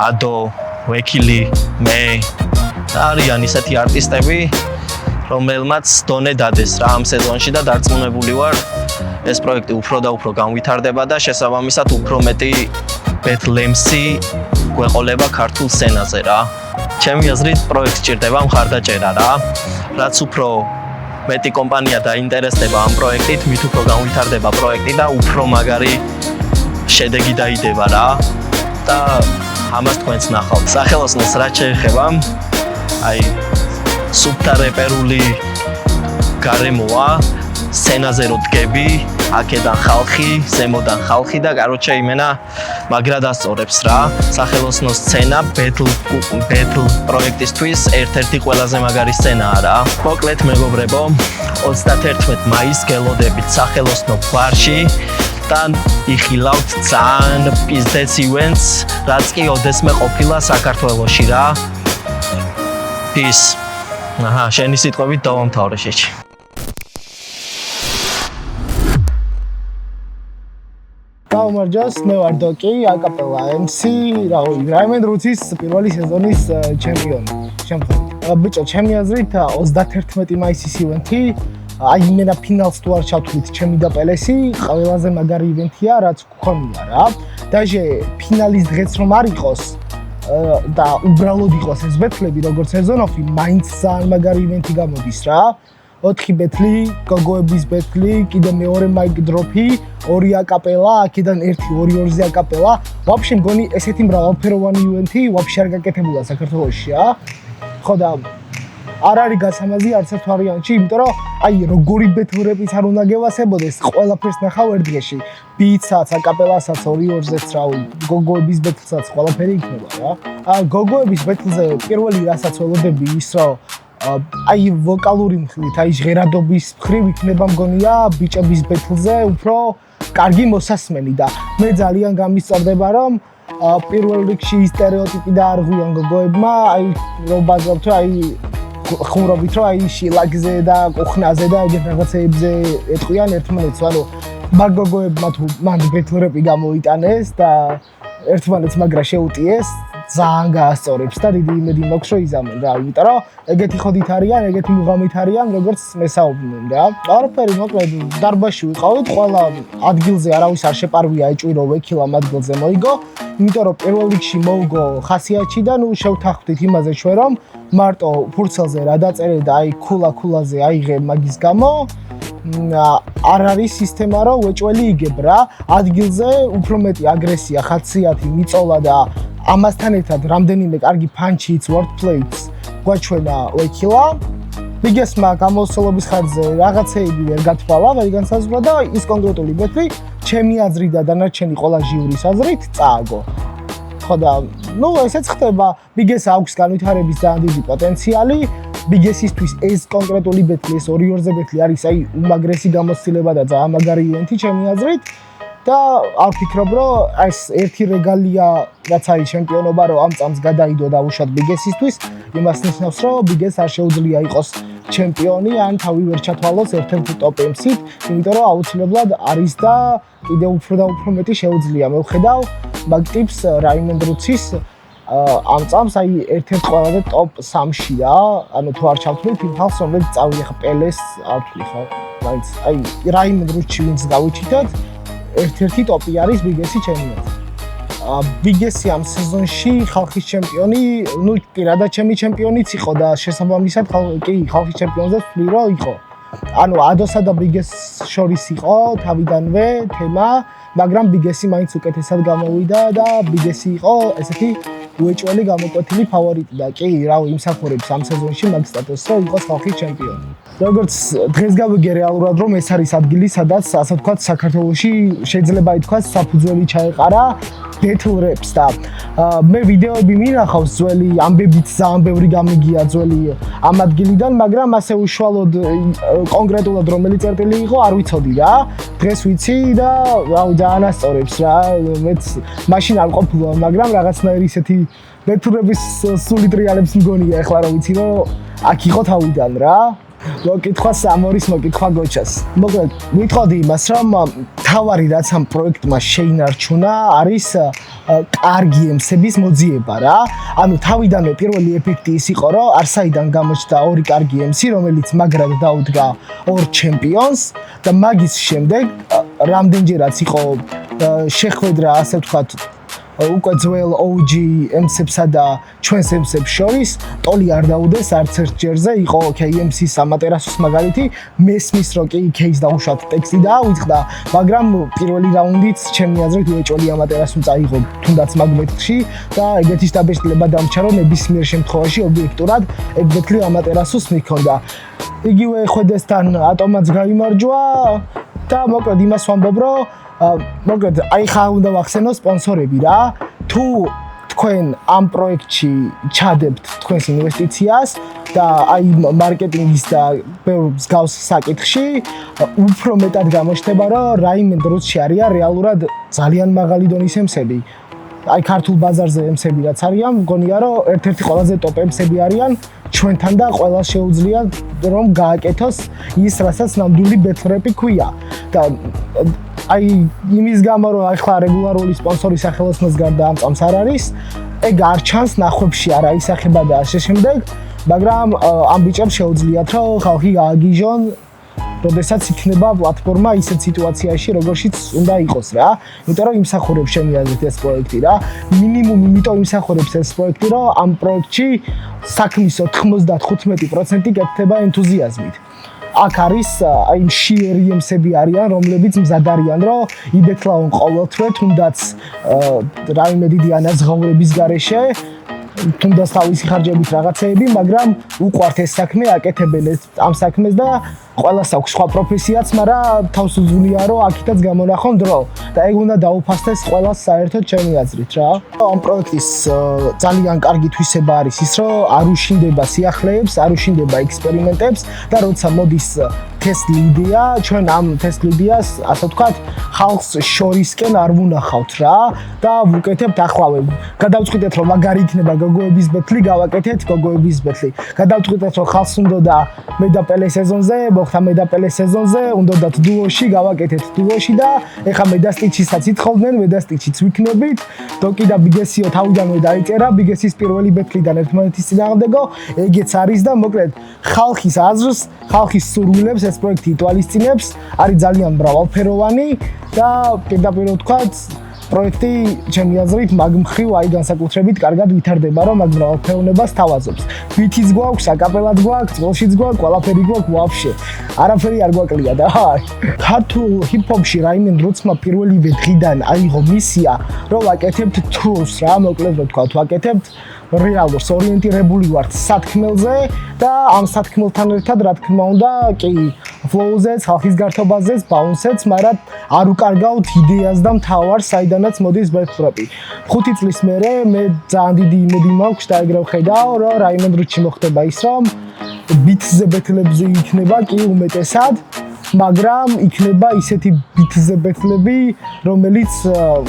ადო, ვეკილი, მე არიან ისეთი არტისტები, რომელმაც დონე დადეს რა ამ სეზონში და დარწმუნებული ვარ, ეს პროექტი უფრო და უფრო განვითარდება და შესაბამისად უფრო მეტი ბეთლემსი გვეყოლება ქართულ სცენაზე რა. ჩემი აზრით პროექტს ჭირდება მხარდაჭერა რა. რაც უფრო მეტი კომპანია დაინტერესდება ამ პროექტით, მით უფრო განვითარდება პროექტი და უფრო მაგარი შედეგი დაიდება რა. და ამას თქვენც ნახავთ. სახელოსნოს რაც შეეხება, აი სუბთა რეპერული გარემოა, სცენაზე რო დგები, აქედან ხალხი, ზემოდან ხალხი და კაროჩე იმენა მაგრა დასწორებს რა. სახელოსნო სცენა ბეთლ პროექტისთვის ერთ-ერთი ყველაზე მაგარი სცენაა რა. მოკლედ მეგობრებო, 31 მაისს გელოდებით სახელოსნო ბარში და იხილავთ ძალიან პიზდეც ივენტს, რაც კი ოდესმე ყოფილა საქართველოში რა. Peace. აჰა, შენი სიტყვებით დავამთავრე შეჭი. გამარჯოს, მე ვარ დოკი, აკაპელა MC, რაიმენ რუცის პირველი სეზონის ჩემპიონი. შემთხვევით. ბიჭო, ჩემი აზრით 31 მაისის ივენთი, აი იმენა ფინალს თუ არ ჩავთვლით ჩემი და პელესი, ყველაზე მაგარი ივენთია, რაც გქონია რა. დაჟე ფინალის დღეც რომ არ იყოს და უბრალოდ იყოს ეს ბეთლები, როგორც სეზონოფი, მაინც ძალიან მაგარი ივენთი გამოდის რა. 4 ბეთლი, გოგოების ბეთლი, კიდე მეორე მაიკ დროპი, 2 აკაპელა, აქედან 1-2-2-ზე აკაპელა. ვაფშე მგონი ესეთი მრავალფეროვანი ივენთი ვაფშე არ გაკეთებულა საქართველოში რა. ხო და არ არის გასამაზი არც ერთ ვარიანტში, იმიტომ რომ აი როგორი ბეთლრებიც არ უნდა გევასებოდეს, ყველაფერს ნახავ ერთ დღეში. ბიტსაც, აკაპელასაც, 2-2-ზეც რავი, გოგოების ბეთლსაც ყველაფერი იქნება რა. გოგოების ბეთლზე პირველი რასაც ველოდები ის რომ აი ვოკალური მხრივით, აი ჟღერადობის მხრივ იქნება მგონია ბიჭების ბეთლზე უფრო კარგი მოსასმენი და მე ძალიან გამისწორდება რომ პირველ რიგში ის სტერეოტიპი დაარღვიონ გოგოებმა, აი რომ ბაზავთ რომ აი ხუმრობით რომ აი შილაკზე და კუხნაზე და ეგეთ რაღაცეებზე ეტყვიან ერთმანეთს, ანუ მაგ გოგოებმა თუ მან ბეთლრეპი გამოიტანეს და ერთმანეთს მაგრა შეუტიეს, ძალიან გაასწორებს და დიდი იმედი მაქვს რომ იზამენ რა, იმიტომ რომ ეგეთი ხოდით არიან, ეგეთი მუღამით არიან, როგორც მესაუბრნენ რა. არაფერი, მოკლედ დარბაზში ვიყავით, ყველა ადგილზე არავის არ შეპარვია ეჭვირო ვეკილამ ადგილზე მოიგო, იმიტომ რომ პირველ რიგში მოუგო ხასიათში და ნუ შევთანხმდით იმაზე ჩვენ რომ მარტო ფურცელზე რა დაწერე და აი ქულაზე აიღე მაგის გამო არ არის სისტემა, რომ უეჭველი იგებ რა. ადგილზე უფრო მეტი აგრესია, ხასიათი, მიწოლა და ამასთან ერთად რამდენიმე კარგი ფანჩიც, wordplays გვაჩვენა ლექილა. ბიგესმა გამოსვლობის ხარჯზე რაღაცეები ვერ გათვალა, ვერ განსაზღვრა და ის კონკრეტული ბეტლი ჩემი აზრით და დანარჩენი ყველა ჟიურის აზრით წააგო. ხო და ესეც ხდება, ბიგეს აქვს განვითარების ძალიან დიდი პოტენციალი. ბიგესისთვის ეს კონკრეტული ბეტლი, ეს 2-2-ზე ბეტლი არის უმაგრესი გამოცდილება და ძალიან მაგარი ივენთი ჩემი აზრით. და არ ვფიქრობ, რომ ეს ერთი რეგალია, რაც არის ჩემპიონობა, რომ ამ წამს გადაიდო და უშად ბიგესისთვის, იმას ნიშნავს, რომ ბიგეს არ შეუძლია იყოს ჩემპიონი, ან თავი ვერ ჩათვალოს ერთ-ერთი ტოპ MC-ით, იმიტომ რომ აუცილებლად არის და კიდევ უფრო და უფრო მეტი შეუძლია. მე ვხედავ მაგ ტიპს რაიმენდ რუცის ამ წამს ერთ-ერთ ყველაზე ტოპ 3-ში რა. ანუ თუ არ ჩავთვლით იმ ხალხს, რომელიც წავიდა ხა პელეს არ ვთვლი ხო? მაინც რაიმენდ რუცი ვინც გავიჩიტოთ ერთ-ერთი ტოპი არის ბიგესი ჩემპიონი. ბიგესი ამ სეზონში ხალხის ჩემპიონი, პირადად ჩემი ჩემპიონიც იყო და შესაბამისად ხალხის ჩემპიონზე ვთვლი რომ იყო. ანუ ადოსა და ბიგეს შორის იყო თავიდანვე თემა, მაგრამ ბიგესი მაინც უკეთესად გამოვიდა და ბიგესი იყო ესეთი უეჭველი გამოკვეთილი ფავორიტი და კი, რავი, იმსახურებს ამ სეზონში მაგ სტატუსს, რომ იყოს ხალხის ჩემპიონი. როგორც დღეს გავიგე რეალურად, რომ ეს არის ადგილი, სადაც ასე ვთქვათ, საქართველოში შეიძლება ითქვას საფუძველი ჩაეყარა battle raps და მე ვიდეოები მინახავს ძველი ამბებით ძალიან ბევრი გამიგია ძველი ამ ადგილიდან, მაგრამ ასე უშუალოდ კონკრეტულად რომელი წერტილი იყო არ ვიცოდი რა. დღეს ვიცი და რავი ძალიან ასწორებს რა. მეც მაშინ არ ყოფილა, მაგრამ რაღაცნაირი ისეთი battle raps სული ტრიალებს მგონია ახლა რომ ვიცი რომ აქ იყო თავიდან რა. მოკითხვა სამორის მოკითხვა გოჩას. მოკლედ, ვიტყოდი იმას, რომ თავარი რაც ამ პროექტმა შეინარჩუნა, არის კარგი ემსების მოძიება რა. ანუ თავიდანვე პირველი ეფექტი ის იყო, რომ არსაიდან გამოჩნდა ორი კარგი ემსი, რომელიც მაგრად დაუდგა ორ ჩემპიონს და მაგის შემდეგ რამდენჯერაც იყო შეხვედრა, ასე ვთქვათ, უკვე ძველ OG MC-სა და ჩვენს MC-ებს შორის ტოლი არ დაუდეს არც ერთ ჯერზე, იყო KMC-ს ამატერასოს მაგალითი, მესმის რომ კი кейს დაუშვათ ტექსტი დაავიწყდა, მაგრამ პირველი რაუნდიც ჩემი აზრით უეჭველი ამატერასო წაიღო თუნდაც მაგ ბეტლში და ეგეთი დაბეჭდილება დამრჩა რომ ნებისმიერ შემთხვევაში ობიექტურად ეგ ბეტლი ამატერასოს მიქონდა. იგივე ხვედესთან ატომაც გაიმარჯვა და მოკლედ იმას ვამბობ რომ მოკლედ ხა უნდა ვახსენო სპონსორები რა. თუ თქვენ ამ პროექტში ჩადებთ თქვენს ინვესტიციას და მარკეტინგის და ბევრ მსგავს საკითხში, უფრო მეტად გამოჩნდება, რომ რაიმენდ რუცში არიან რეალურად ძალიან მაღალი დონის ემსები. ქართულ ბაზარზე ემსები რაც არიან, მგონია რომ ერთ-ერთი ყველაზე ტოპ ემსები არიან ჩვენთან და ყველას შეუძლია რომ გააკეთოს ის, რასაც ნამდვილი battle rap-ი ქვია. და იმის გამო რომ ახლა რეგულარული სპონსორის სახელოსნოს გარდა ამ წამს არ არის, ეგ არ ჩანს ნახვებში არ აისახება და ასე შემდეგ, მაგრამ ამ ბიჭებს შეუძლიათ რომ ხალხი გააგიჟონ, როდესაც იქნება პლატფორმა ისეთ სიტუაციაში, როგორშიც უნდა იყოს რა. იმიტომ რომ იმსახურებს ჩემი აზრით ეს პროექტი რა. მინიმუმ იმიტომ იმსახურებს ეს პროექტი, რომ ამ პროექტში საქმის 95% კეთდება ენთუზიაზმით. აქ არის მშიერი ემსები არიან, რომლებიც მზად არიან, რომ იბეთლაონ ყოველთვე, თუნდაც რაიმე დიდი ანაზღაურების გარეშე, თუნდაც თავისი ხარჯებით რაღაცეები, მაგრამ უყვართ ეს საქმე, აკეთებენ ამ საქმეს და ყველას აქვს სხვა პროფესიაც, მაგრამ თავს უძღვნია, რომ აქითაც გამონახონ დრო და ეგ უნდა დაუფასდეს ყველას საერთოდ ჩემი აზრით რა. ამ პროექტის ძალიან კარგი თვისება არის ის, რომ არ უშინდება სიახლეებს, არ უშინდება ექსპერიმენტებს და როცა მოდის თესლი იდეა, ჩვენ ამ თესლ იდეას, ასე ვთქვათ, ხალხს შორისკენ არ ვუნახავთ რა და ვუკეთებთ ახლავე. გადავწყვიტეთ, რომ მაგარი იქნება გოგოების ბეთლი, გავაკეთეთ გოგოების ბეთლი. გადავწყვიტეთ, რომ ხალხს უნდა მე და პელე სეზონზე მოხდა მე და პელე სეზონზე, უნდათ დუოში, გავაკეთეთ დუოში და ეხა მე და სტიჩისაც ითხოვდნენ, მე და სტიჩიც ვიქნებით. დოკი და ბიგესიო თავიდანვე დაიწერა, ბიგესის პირველი ბეთლიდან ერთმანეთის წინააღმდეგო, ეგეც არის და მოკლედ ხალხის აზრს, ხალხის სურვილებს ეს პროექტი ითვალისწინებს, არის ძალიან მრავალფეროვანი და პირდაპირ ვთქვათ, პროექტი ჩემი აზრით მაგ მხრივ აი განსაკუთრებით კარგად ვითარდება, რომ მაგ მრავალფეროვნებას თავაზობს. ბითიც გვაქვს, აკაპელად გვაქვს, წყალშიც გვაქვს, ყველაფერი გვაქვს ვაფშე. არაფერი არ გვაკლია და ქართულ ჰიპ-ჰოპში რაიმენ როცმა პირველივე დღიდან აიღო მისია, რომ ვაკეთებთ truth რა, მოკლედ ვთქვათ, ვაკეთებთ რეალურს, ორიენტირებული ვართ სათქმელზე და ამ სათქმელთან ერთად რა თქმა უნდა, კი flow-ზე, ხალხის გართობაზეც, bounce-ეც, მაგრამ არ უკარგავთ იდეას და მთავარს, საიდანაც მოდის ბექტროპი. 5 წლის მერე მე ძალიან დიდი იმედი მაქვს და ეგრე ვხედავ, რომ რაიმენ რუჩი მოხდება ის, რომ ბიტზე ბეთლებზე იქნება კი უმეტესად, მაგრამ იქნება ისეთი ბიტზე ბეთლები, რომელიც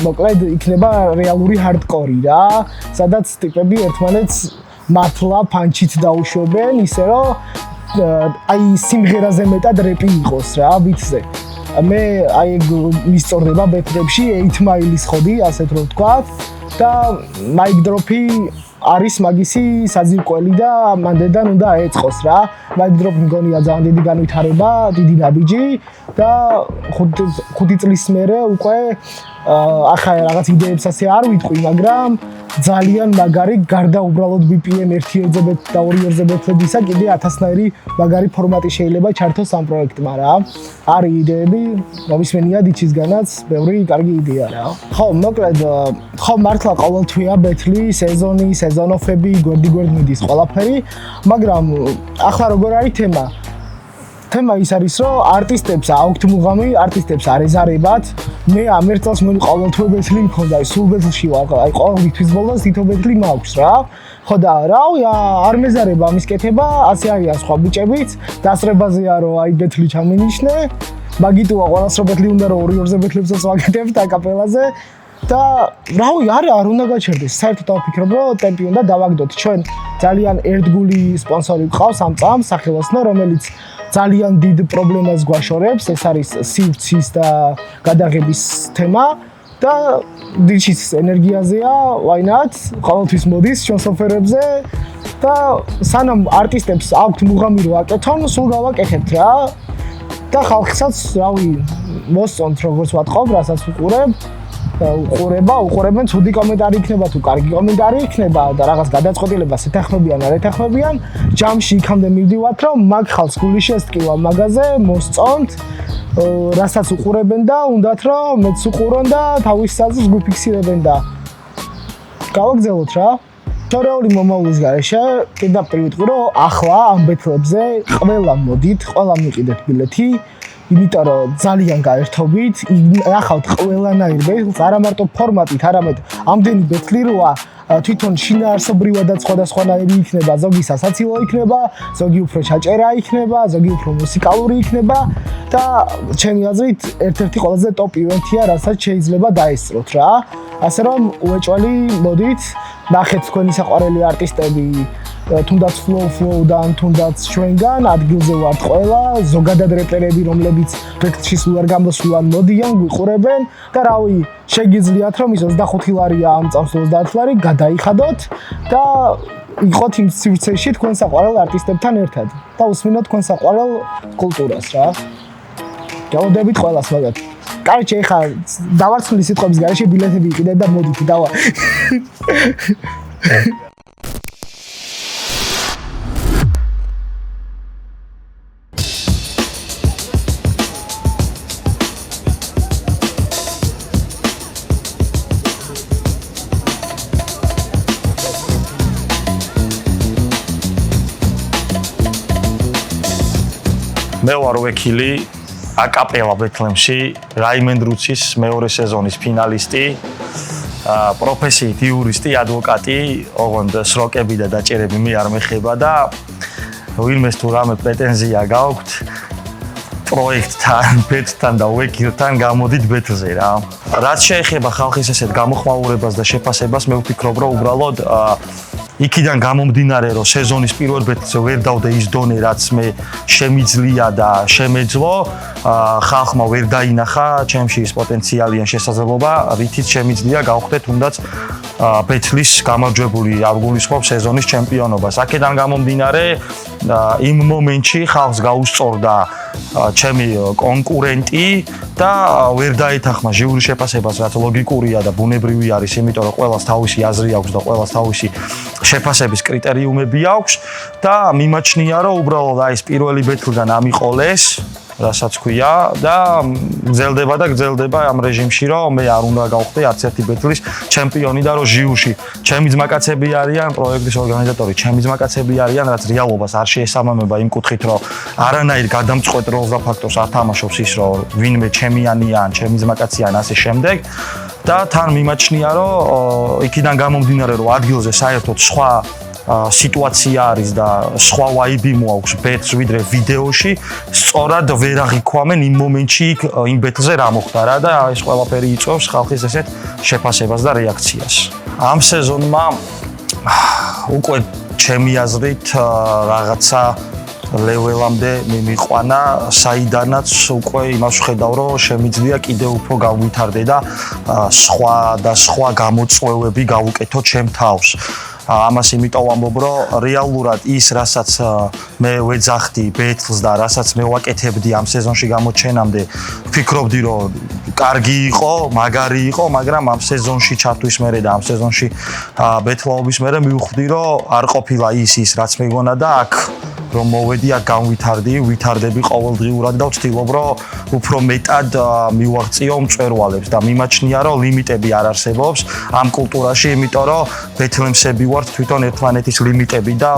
მოკლედ იქნება რეალური hardcore რა, სადაც ტიპები ერთმანეთს მართლა პანჩით დაუშვებენ, ისე რომ აი სიმღერაზე მეტად რეპი იყოს რა ბიტზე. მე აი მისწორდება ბეთლებში 8 Mile-ის ხოდი, ასეთ რო ვთქვათ და mic drop-ი არის მაგისი საძირკველი და მანდედან უნდა ეწყოს რა. mic drop მგონია ძალიან დიდი განვითარება, დიდი ნაბიჯი და 5 წლის მერე უკვე ახლა რაღაც იდეებს ასე არ ვიტყვი, მაგრამ ძალიან მაგარი გარდა უბრალოდ BPM 1-ზე და 2-ზე ბეთლებისა კიდე 1000-ნაირი მაგარი ფორმატი შეიძლება ჩართოს ამ პროექტმა რა. არის იდეები, მომისმენია დიჩისგანაც, ბევრი კარგი იდეა რა. ხო, მოკლედ, ხო მართლა ყოველთვია ბეთლი, სეზონი, სეზონოფები, გვერდ მიდის ყველაფერი, მაგრამ ახლა როგორ არის თემა? თემა ის არის, რომ არტისტებს აქვთ მუღამი, არტისტებს არ ეზარებათ. მე ამ ერთ წელს მე ყოველთვე ბეთლი მქონდა, სულ ბეთლში ვარ, აი ყოველთვის ბოლოს თითო ბეთლი მაქვს რა. ხო და რავი, არ მეზარება ამის კეთება, ასე არიან სხვა ბიჭებიც, დასწრებაზეა რომ აი ბეთლი ჩამინიშნე. მაგიტოა ყველას რომ ბეთლი უნდა რომ 2-2-ზე ბეთლებსაც ვაკეთებთ აკაპელაზე. და რავი, არ უნდა გაჩერდეს. საერთოდ დავფიქრობ, რომ ტემპი უნდა დავაგდოთ. ჩვენ ძალიან ერთგული სპონსორი გვყავს ამ წამს, სახელოსნო, რომელიც ძალიან დიდ პრობლემას გვაშორებს, ეს არის სივრცის და გადაღების თემა და დიჩის ენერგიაზეა, why not? ყოველთვის მოდის ჩვენ სოფერებზე და სანამ არტისტებს აქვთ მუღამი რო აკეთონ, სულ გავაკეთებთ რა. და ხალხსაც, რავი, მოსწონთ როგორც ვატყობ, რასაც ვუყურებ. უყურებენ, ცუდი კომენტარი იქნება თუ კარგი კომენტარი იქნება და რაღაც გადაწყვეტილებას ეთანხმებიან, არ ეთანხმებიან, ჯამში იქამდე მივდივართ, რომ მაგ ხალხს გული შესტკივა მაგაზე, მოსწონთ, რასაც უყურებენ და უნდათ რომ მეც უყურონ და თავის საზრს გვიფიქსირებენ და გავაგზავნოთ რა. შორეული მომავლის გარეშე პირდაპირ ვიტყვი, რომ ახლა ამ ბეთლებზე ყველა მოდით, ყველა მიყიდეთ ბილეთი. იმიტომ რომ ძალიან გაერთობით, ნახავთ ყველანაირ ბეთლს, არა მარტო ფორმატით, არამედ ამდენი ბეთლი როა თვითონ შინაარსობრივადაც სხვადასხვანაირი იქნება, ზოგი სასაცილო იქნება, ზოგი უფრო ჩაჭერა იქნება, ზოგი უფრო მუსიკალური იქნება და ჩემი აზრით ერთ-ერთი ყველაზე ტოპ ივენთია, რასაც შეიძლება დაესწროთ რა. ასე რომ უეჭველი მოდით, ნახეთ თქვენი საყვარელი არტისტები თუნდაც flow-დან, თუნდაც ჩვენგან, ადგილზე ვართ ყველა, ზოგადად რეპერები, რომლებიც ბეთლში სულ არ გამოსულან, მოდიან, გვიყურებენ და რავი, შეგიძლიათ რომ ის 25 ლარია ამ წამს 30 ლარი, გადაიხადოთ და იყოთ იმ სივრცეში თქვენ საყვარელ არტისტებთან ერთად და უსმინოთ თქვენ საყვარელ კულტურას რა. გავდებით ყველას მაგათ. კარჩე, ეხა დავარცხნილი სიტყვების გარეშე ბილეთები იყიდეთ და მოდით დავა. მე ვარ ვექილი აკაპელა ბეთლემში, რაიმენ რუცის მეორე სეზონის ფინალისტი, პროფესიით იურისტი, ადვოკატი, ოღონდ სროკები და დაჭერები მე არ მეხება და ვინმეს თუ რამე პრეტენზია გაქვთ პროექტთან, ბეთლთან და ვეკილთან გამოდით ბეთლზე რა. რაც შეეხება ხალხის ესეთ გამოხმაურებას და შეფასებას, მე ვფიქრობ, რომ უბრალოდ იქიდან გამომდინარე, რომ სეზონის პირველ ბეთლზე ვერ დავდე ის დონე, რაც მე შემიძლია და შემეძლო, ხალხმა ვერ დაინახა ჩემში ის პოტენციალი ან შესაძლებლობა, რითიც შემიძლია გავხდე თუნდაც ბეთლის გამარჯვებული არ გულისხმობ სეზონის ჩემპიონობას. აქედან გამომდინარე, იმ მომენტში ხალხს გაუსწორდა ჩემი კონკურენტი და ვერ დაეთანხმა ჟიურის შეფასებას, რაც ლოგიკურია და ბუნებრივი არის, იმიტომ რომ ყველას თავისი აზრი აქვს და ყველას თავისი შეფასების კრიტერიუმები აქვს და მიმაჩნია, რომ უბრალოდ აი ეს პირველი ბეთლიდან ამიყოლეს, რასაც ქვია და გრძელდება ამ რეჟიმში, რომ მე არ უნდა გავხდე არც ერთი ბეთლის ჩემპიონი და რომ ჟიურში ჩემი ძმაკაცები არიან, პროექტის ორგანიზატორი ჩემი ძმაკაცები არიან, რაც რეალობას არ შეესაბამება იმ კუთხით, რომ არანაირ გადამწყვეტ როლს და ფაქტორს არ თამაშობს ის, რომ ვინმე ჩემიანია ან ჩემი ძმაკაცია ან ასე შემდეგ და თან მიმაჩნია, რომ იქიდან გამომდინარე, რომ ადგილზე საერთოდ სხვა სიტუაცია არის და სხვა ვაიბი მოაქვს ბეთს ვიდრე ვიდეოში, სწორად ვერ აღიქვამენ იმ მომენტში იმ ბეთლზე რა მოხდა რა და ეს ყველაფერი იწვევს ხალხის ესეთ შეფასებას და რეაქციას. ამ სეზონმა უკვე ჩემი აზრით რაღაცა ლეველამდე მიმიყვანა, საიდანაც უკვე იმას ვხედავ, რომ შემიძლია კიდევ უფრო გავვითარდე და სხვა გამოწვევები გავუკეთო ჩემ თავს. ამას იმიტომ ვამბობ, რომ რეალურად ის, რასაც მე ვეძახდი ბეთლს და რასაც მე ვაკეთებდი ამ სეზონში გამოჩენამდე, ვფიქრობდი, რომ კარგი იყო, მაგარი იყო, მაგრამ ამ სეზონში ჩართვის მერე და ამ სეზონში ბეთლაობის მერე მივხვდი, რომ არ ყოფილა ის, რაც მეგონა და აქ რომ მოვედი, აქ ვითარდები ყოველდღიურად და ვცდილობ, რომ უფრო მეტად მივაღწიო მწვერვალებს და მიმაჩნია, რომ ლიმიტები არ არსებობს ამ კულტურაში, იმიტომ რომ ბეთლემსები ვართ თვითონ ერთმანეთის ლიმიტები და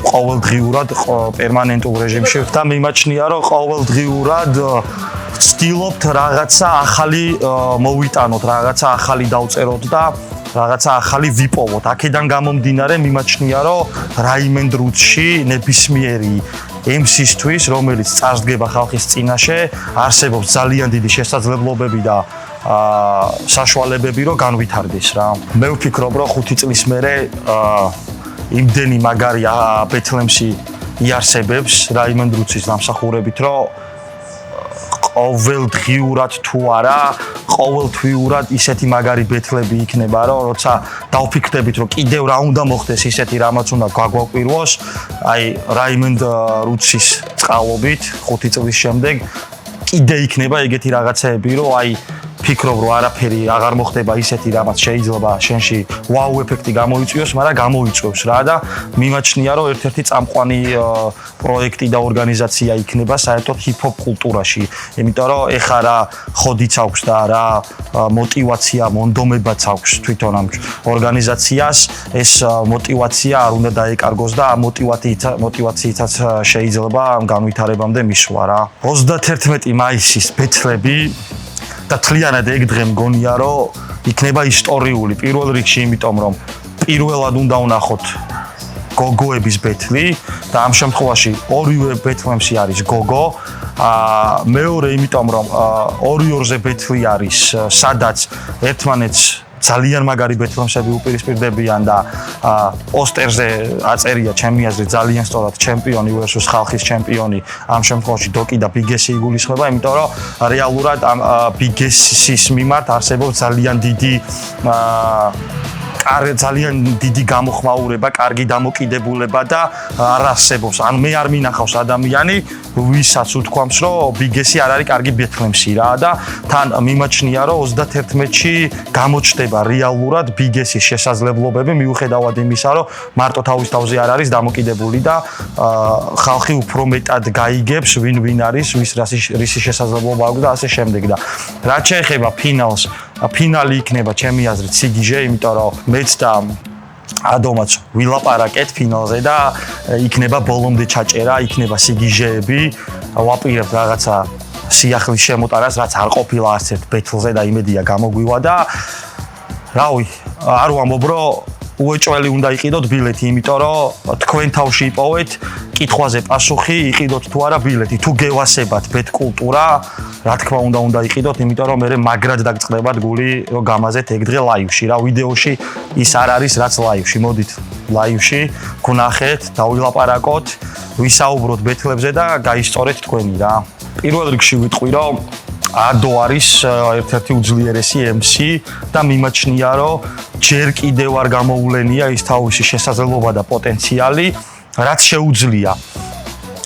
ყოველდღიურად პერმანენტულ რეჟიმში და მიმაჩნია, რომ ყოველდღიურად ვცდილობთ რაღაცა ახალი მოვიტანოთ, რაღაცა ახალი დავწეროთ და რაღაცა ახალი ვიპოვოთ. აქედან გამომდინარე მიმაჩნია, რომ რაიმენდ რუცში ნებისმიერი MC-სთვის, რომელიც წარსდგება ხალხის წინაშე, არსებობს ძალიან დიდი შესაძლებლობები და საშუალებები, რომ განვითარდეს რა. მე ვფიქრობ, რომ 5 წლის მერე იმდენი მაგარი ბეთლემსი იარსებებს რაიმენდ რუცის დამსახურებით, რომ ყოველდღიურად თუ არა, ყოველთვიურად ისეთი მაგარი ბეთლები იქნება, რომ როცა დავფიქრდებით, რომ კიდევ რა უნდა მოხდეს, ისეთი რამაც უნდა გაგვაკვირვოს, აი რაიმენდ რუცის წყალობით 5 წლის შემდეგ კიდე იქნება ეგეთი რაღაცეები, რომ აი ფიქრობ, რომ არაფერი აღარ მოხდება ისეთი რამაც შეიძლება შენში ვაუ ეფექტი გამოიწვიოს, მაგრამ გამოიწვევს რა და მიმაჩნია, რომ ერთ-ერთი წამყვანი პროექტი და ორგანიზაცია იქნება საერთოდ ჰიპ-ჰოპ კულტურაში, იმიტომ რომ ეხა რა ხოდიც აქვს და რა мотиваცია, მონდომებაც აქვს თვითონ ამ ორგანიზაციას, ეს мотиваცია არ უნდა დაეკარგოს და ამ мотивაციითაც შეიძლება ამ განვითარებამდე მისვლა რა. 31 მაისის ბეთლები და თლიანად ეგ დღე მგონია, რომ იქნება ისტორიული პირველ რიგში, იმიტომ რომ პირველად უნდა ვნახოთ გოგოების ბეთლი და ამ შემთხვევაში ორივე ბეთლემსი არის გოგო. მეორე, იმიტომ რომ ორი-ორზე ბეთლი არის, სადაც ერთმანეთს ძალიან მაგარი ბეთლემსები უპირისპირდებიან და პოსტერზე აწერია ჩემი აზრით ძალიან სწორად ჩემპიონი versus ხალხის ჩემპიონი. ამ შემთხვევაში დოკი და ბიგესი იგულისხმება, იმიტომ რომ რეალურად ამ ბიგესის მიმართ არსებობს ძალიან დიდი გამოხმაურება, კარგი დამოკიდებულება და არ არსებობს. ან მე არ მინახავს ადამიანი, ვისაც უთქვამს, რომ ბიგესი არ არის კარგი ბეთლემსი რა და თან მიმაჩნია, რომ 31-ში გამოჩნდება რეალურად ბიგესის შესაძლებლობები, მიუხედავად იმისა, რომ მარტო თავის თავზე არ არის დამოკიდებული და ხალხი უფრო მეტად გაიგებს, ვინ არის, რისი შესაძლებლობა აქვს და ასე შემდეგ და რაც შეეხება ფინალს, ფინალი იქნება ჩემი აზრით სიგიჟე, იმიტომ რომ მეც და ადომაც ვილაპარაკეთ ფინალზე და იქნება ბოლომდე ჩაჭერა, იქნება სიგიჟეები, ვაპირებთ რაღაცა სიახლის შემოტარას, რაც არ ყოფილა არც ერთ ბეთლზე და იმედია გამოგვივა და რავი, არ ვამბობ, რომ უეჭველი უნდა იყიდოთ ბილეთი, იმიტომ რომ თქვენ თავში იპოვეთ კითხვაზე პასუხი, იყიდოთ თუ არა ბილეთი, თუ გევასებათ ბეტკულტურა, რა თქმა უნდა იყიდოთ, იმიტომ რომ მე მაგრად დაგწყდებათ გული, რომ გამაზეთ ეგ დღე ლაივში, რა ვიდეოში ის არ არის რაც ლაივში. მოდით ლაივში, გვნახეთ, დავილაპარაკოთ, ვისაუბროთ ბეთლებზე და გაისწორეთ თქვენი რა. პირველ რიგში ვიტყვი, რომ ადო არის ერთ-ერთი უძლიერესი MC და მიმაჩნია, რომ ჯერ კიდევ არ გამოულენია ის თავისი შესაძლებლობა და პოტენციალი, რაც შეუძლია.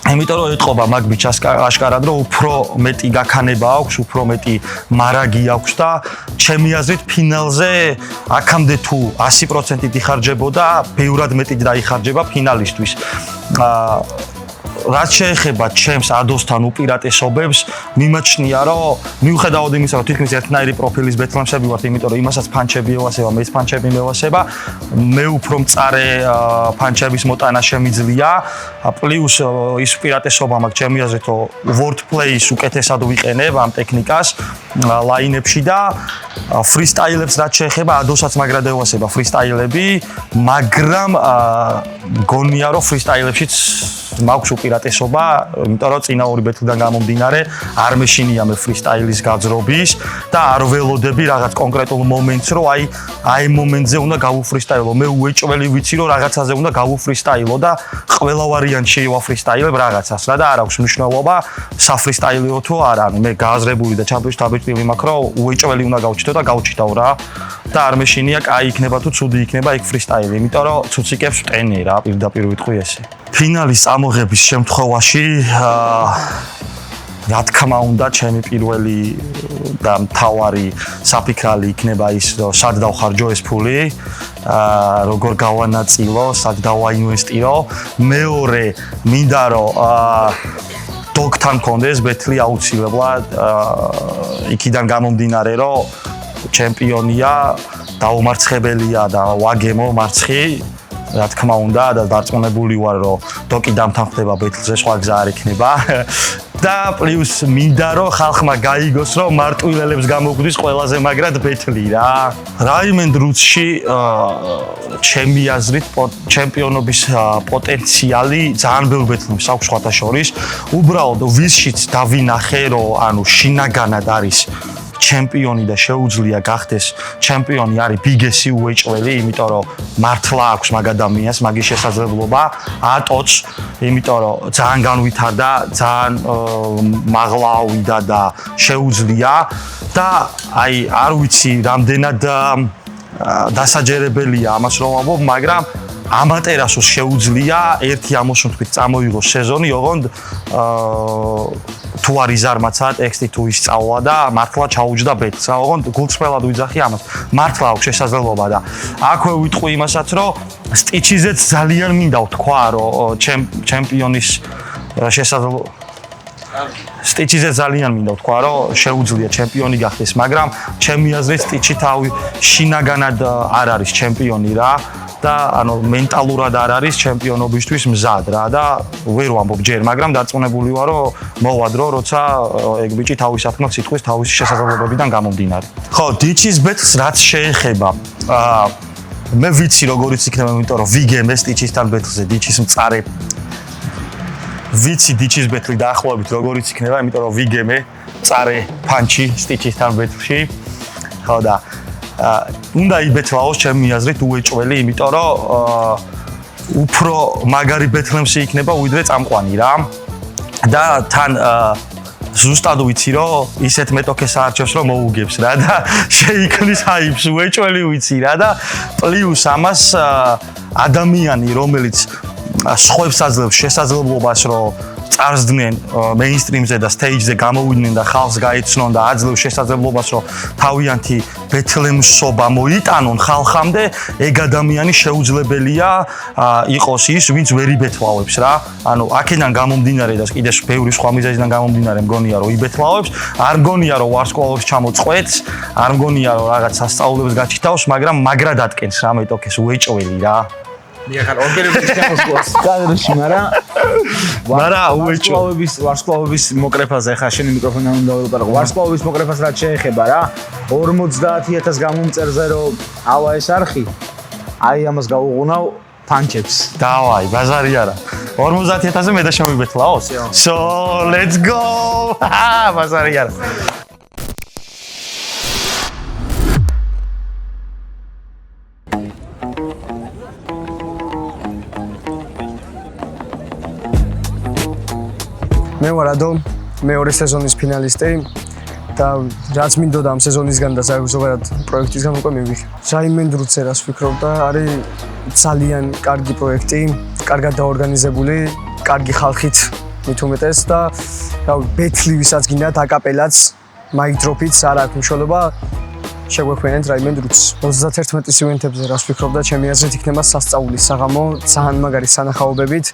იმიტომ რომ ეთყობა მაგ ბიჭს აშკარად, რომ უფრო მეტი გაქანება აქვს, უფრო მეტი მარაგი აქვს და ჩემი აზრით ფინალზე აქამდე თუ 100%-ით იხარჯებოდა, ბევრად მეტი დაიხარჯება ფინალისტვის. რაც შეეხება ჩემს ადოსთან უპირატესობებს, მიმაჩნია, რომ მიუხედავად იმისა, რომ თითქმის ერთნაირი პროფილის ბეთლემსები ვართ, იმიტომ რომ იმასაც ფანჩები ევასება, მეც ფანჩები მევასება, მე უფრო მწარე ფანჩების მოტანა შემიძლია, პლუს ის უპირატესობა მაქვს ჩემი აზრით, რომ wordplay-ის უკეთესად ვიყენებ ამ ტექნიკას ლაინებში და freestyle-ებს რაც შეეხება, ადოსაც მაგრად ევასება freestyle-ები, მაგრამ გონია, რომ freestyle-ებშიც მაქვს უპირატესობა, იმიტომ რომ წინა ორი ბეთლიდან გამომდინარე არ მეშინია მე freestyle-ის გაძრობის და არ ველოდები რაღაც კონკრეტულ მომენტს, რომ აი მომენტზე უნდა გავუფრისტაილო. მე უეჭველი ვიცი, რომ რაღაცაზე უნდა გავუფრისტაილო და ყველა ვარიანტში ვაფრისტაილებ რაღაცას რა და არ აქვს მნიშვნელობა საფრისტაილიო თუ არა. ანუ მე გააზრებული და ჩამბეჭ დაბეჭდილი მაქვს, რომ უეჭველი უნდა გავჩიტო და გავჩიტავ რა. და არ მეშინია კაი იქნება თუ ცუდი იქნება იქ freestyle-ი, იმიტომ რომ ცუციკებს ვტენი რა, პირდაპირ ვიტყვი ესე. ფინალის წამოღების შემთხვევაში რა თქმა უნდა ჩემი პირველი და მთავარი საფიქრალი იქნება ის, რომ სად დავხარჯო ეს ფული, როგორ გავანაწილო, სად დავაინვესტირო. მეორე მინდა რომ დოგთან კონდეს ბეთლი აუცილებლად იქიდან გამომდინარე, რომ ჩემპიონია, დაუმარცხებელია და ვაგემო მარცხი. რა თქმა უნდა და დარწმუნებული ვარ, რომ დოკი დამთანხმდება ბეთლზე, სხვა გზა არ იქნება. და პლუს მინდა რომ ხალხმა გაიგოს, რომ მარტვილელებს გამოგვდის ყველაზე მაგრად ბეთლი რა. რაიმენ დრუცში ჩემი აზრით ჩემპიონობის პოტენციალი ძალიან ბევრ ბეთლს აქვს სხვათა შორის. უბრალოდ ვისშიც დავინახე, რომ ანუ შინაგანად არის ჩემპიონი და შეუძლია გახდეს ჩემპიონი არის ბიგესი უეჭველი, იმიტომ რომ მართლა აქვს მაგ ადამიანს მაგის შესაძლებლობა, ატოც, იმიტომ რომ ძალიან განვითარდა, ძალიან მაღლა ავიდა და შეუძლია და აი არ ვიცი რამდენად დასაჯერებელია ამას რომ ვამბობ, მაგრამ ამატერასოს შეუძლია ერთი ამოსუნთქვით წამოიღოს სეზონი, ოღონდ თუ არის ზარმაცა ტექსტი თუ ისწავლა და მართლა ჩაუჯდა ბეთს, ოღონდ გულწრფელად ვიძახი ამას. მართლა აქვს შესაძლებლობა და აქვე ვიტყვი იმასაც, რომ სტიჩიზეც ძალიან მინდა ვთქვა, რომ ჩემპიონის შესაძლებლობა სტიჩიზე ძალიან მინდა ვთქვა, რომ შეუძლია ჩემპიონი გახდეს, მაგრამ ჩემი აზრით სტიჩი თავი შინაგანად არ არის ჩემპიონი რა. და ანუ მენტალურად არ არის ჩემპიონობისთვის მზად რა და ვერ ვამბობ ჯერ, მაგრამ დარწმუნებული ვარ, რომ მოვადრო, როცა ეგ ბიჭი თავის ათქმას სიტყვის თავისი შესაძლებლობებიდან გამომდინარე. ხო, დიჩის ბეთლს რაც შეეხება, მე ვიცი როგორიც იქნება, იმიტომ რომ ვიგემე სტიჩისთან ბეთლზე, დიჩის მწარე ვიცი დიჩის ბეთლი დაახლოებით როგორიც იქნება, იმიტომ რომ ვიგემე მწარე ფანჩი სტიჩისთან ბეთლში. ხო და უნდა იბეთლაოს ჩემი აზრით უეჭველი, იმიტომ რომ უფრო მაგარი ბეთლემსი იქნება ვიდრე წამყვანი რა. და თან ზუსტად ვიცი, რომ ისეთ მეტოქეს აარჩევს, რომ მოუგებს რა და შეიქმნის ჰაიპს, უეჭველი ვიცი რა და პლუს ამას ადამიანი, რომელიც სხვებს აძლევს შესაძლებლობას, რომ წარსდნენ მეინსტრიმზე და სტეიჯზე გამოვიდნენ და ხალხს გაეცნონ და აძლევს შესაძლებლობას, რომ თავიანთი ბეთლემსობა მოიტანონ ხალხამდე, ეგ ადამიანი შეუძლებელია იყოს ის, ვინც ვერ იბეთლავებს რა. ანუ აქედან გამომდინარე და კიდე ბევრი სხვა მიზეზიდან გამომდინარე მგონია, რომ იბეთლავებს, არ მგონია, რომ ვარსკვლავებს ჩამოწყვეტს, არ მგონია, რომ რაღაც სასწაულებს გაჩითავს, მაგრამ მაგრად ატკენს რა მეტოქეს უეჭველი რა. ახლა ორგანიზაციის გამოსვლას კადრში, მაგრამ ვარსკვლავების მოკრეფაზე ხა შენი მიკროფონი უნდა ვილაპარაკო. ვარსკვლავების მოკრეფას რაც შეეხება რა, 50,000 გამომწერზე რომ ავა ეს არხი აი ამას გავუღუნავ punch-ებს. დავაი, ბაზარი არა. 50000-ზე მე და შევიბეთლაო? So, let's go! ბაზარი არა. მე ვარ ადო, მეორე სეზონის ფინალისტი და რაც მინდოდა ამ სეზონისგან და ზოგადად პროექტისგან უკვე მივიღე. რაიმენ დრუცე რას ვფიქრობ და არის ძალიან კარგი პროექტი, კარგად დაორგანიზებული, კარგი ხალხით მით უმეტეს და ბეთლი ვისაც გინდათ აკაპელაც, მაიკ დროპიც არ აქვს მნიშვნელობა. შეგვექვენეთ რაიმენ დრუცს. 31-ის ივენთებზე რას ვფიქრობ და ჩემი აზრით იქნება სასწაულის საღამო, ძალიან მაგარი სანახაობებით.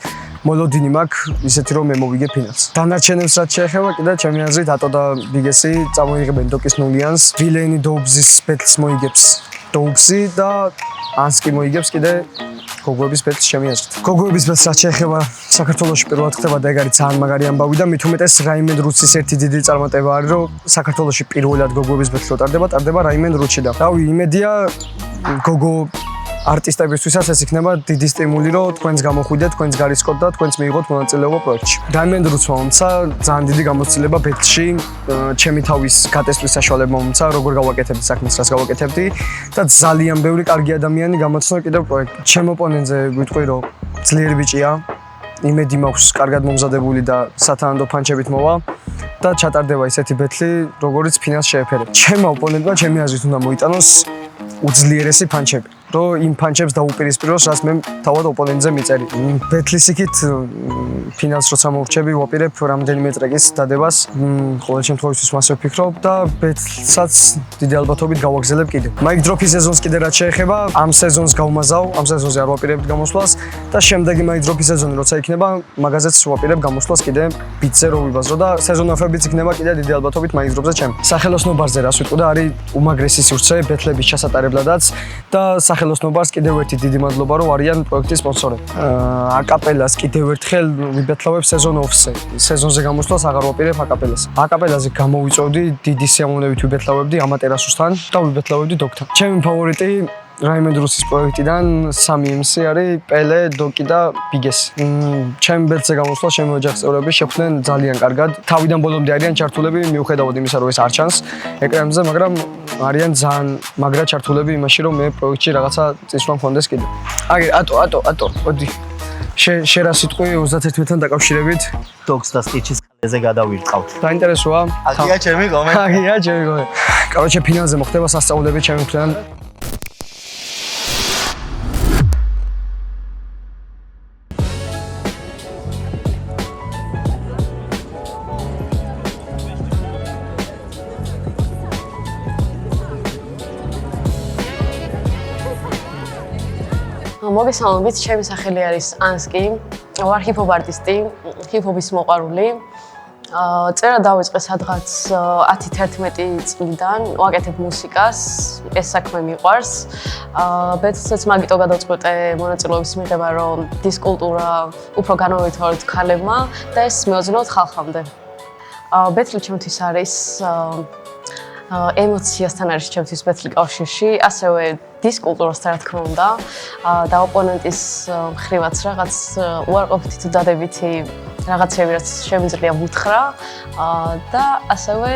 მოლოდინი მაქვს ისეთი რომ მე მოვიგე ფინალს. დანარჩენებს რაც შეეხება კიდე ჩემი აზრით ატო და ბიგესი წამოიღებენ დოკის ნულიანს, ვილენი დოუბზის ბეთლს მოიგებს დოუბსი და ანსკი მოიგებს კიდე გოგოების ბეთლს ჩემი აზრით. გოგოების ბეთლს რაც შეეხება საქართველოში პირველად ხდება და ეგ არის ძალიან მაგარი ამბავი და მით უმეტეს რაიმენ რუცის ერთი დიდი წარმატება არის რომ საქართველოში პირველად გოგოების ბეთლი ტარდება რაიმენ რუჩი და რავი იმედია გოგო არტისტებისთვისაც ეს იქნება დიდი სტიმული, რომ თქვენს გამოხვიდეთ, თქვენს გარისკოთ და თქვენს მიიღოთ მონაწილეობა პროექტში. რაიმენ რუცმა მომცა ძალიან დიდი გამოცდილება ბეთლში, ჩემი თავის გატესტვის საშუალება მომცა, როგორ გავაკეთებდი საქმეს, რას გავაკეთებდი და ძალიან ბევრი კარგი ადამიანი გამოცნო კიდევ პროექტში. ჩემ ოპონენტზე ვიტყვი, რომ ძლიერი ბიჭია, იმედი მაქვს, კარგად მომზადებული და სათანადო ფანჩებით მოვა და ჩატარდება ისეთი ბეთლი, როგორიც ფინალს შეეფერება. ჩემმა ოპონენტმა ჩემი აზრით უნდა მოიტანოს უძლიერესი ფანჩები. რომ იმ ფანჩებს დაუპირისპიროს, რაც მე თავად ოპონენტზე მიწერი. ბეთლის იქით ფინალს როცა მოვრჩები, ვაპირებ რამდენიმე ტრეკის დადებას. ყოველ შემთხვევაში მასე ვფიქრობ და ბეთლსაც დიდი ალბათობით გავაგზელებ კიდევ. მაიკ დროპის სეზონს კიდე რაც შეეხება, ამ სეზონს გავმაზავ, ამ სეზონზე არ ვაპირებთ გამოსვლას და შემდეგი მაიკ დროპის სეზონი როცა იქნება, მაგაზეც ვაპირებ გამოსვლას კიდე ბიტზე რო ვიბაზრო და სეზონაფებიც იქნება კიდე დიდი ალბათობით მაიკ დროპზე ჩემ. სახელოსნო ბარზე რას ვიტყვი და არის უმაგრესი სივრცე ბეთლების ჩასატარებლადაც და სახელოსნობას კიდევ ერთი დიდი მადლობა რომ არიან პროექტის სპონსორები. აკაპელას კიდევ ერთხელ ვიბეთლავებ სეზონ ოფსზე. სეზონზე გამოსვლას აღარ ვაპირებ აკაპელას. აკაპელაზე გამოვიწოვდი, დიდი სიამოვნებით ვიბეთლავებდი ამატერასუსთან და ვიბეთლავებდი დოკთან. ჩემი ფავორიტი რაიმენ რუსის პროექტიდან 3 MC არის პელე, დოკი და ბიგესი. ჩემი ბელტზე გამოსვლა ჩემი ოჯახის წევრები შეხვდნენ ძალიან კარგად. თავიდან ბოლომდე არიან ჩართულები, მიუხედავად იმისა, რომ ეს არ ჩანს ეკრანზე, მაგრამ არიან ძალიან მაგრა ჩართულები იმაში, რომ მე პროექტში რაღაცა წინსვლა მქონდეს კიდე. აგერ ატო, მოდი. შენ რა სიტყვი 31-თან დაკავშირებით დოქს და სტიჩის ხალეზე გადავირტყავთ. დაინტერესოა? აგია ჩემი კომენტარი. აგია ჩემი კომენტარი. კოროჩე ფინალზე მოხდება სასწაულები ჩემი მხრიდან. მოგესალმებით, ჩემი სახელი არის ანსკი, ვარ ჰიპ-ჰოპ არტისტი, ჰიპ-ჰოპის მოყვარული. წერა დავიწყე სადღაც 10-11 წლიდან, ვაკეთებ მუსიკას, ეს საქმე მიყვარს. ბეთლსაც მაგიტო გადავწყვეტე მონაწილეობის მიღება, რომ დისკულტურა უფრო განვავითაროთ ქალებმა და ეს მეოძნოთ ხალხამდე. ბეთლი ჩემთვის არის ემოციასთან არის ჩემთვის ბეთლი კავშირში, ასევე დისკულტურასთან რა თქმა უნდა და ოპონენტის მხრივაც რაღაც უარყოფითი თუ დადებითი რაღაცები რაც შემიძლია ვუთხრა და ასევე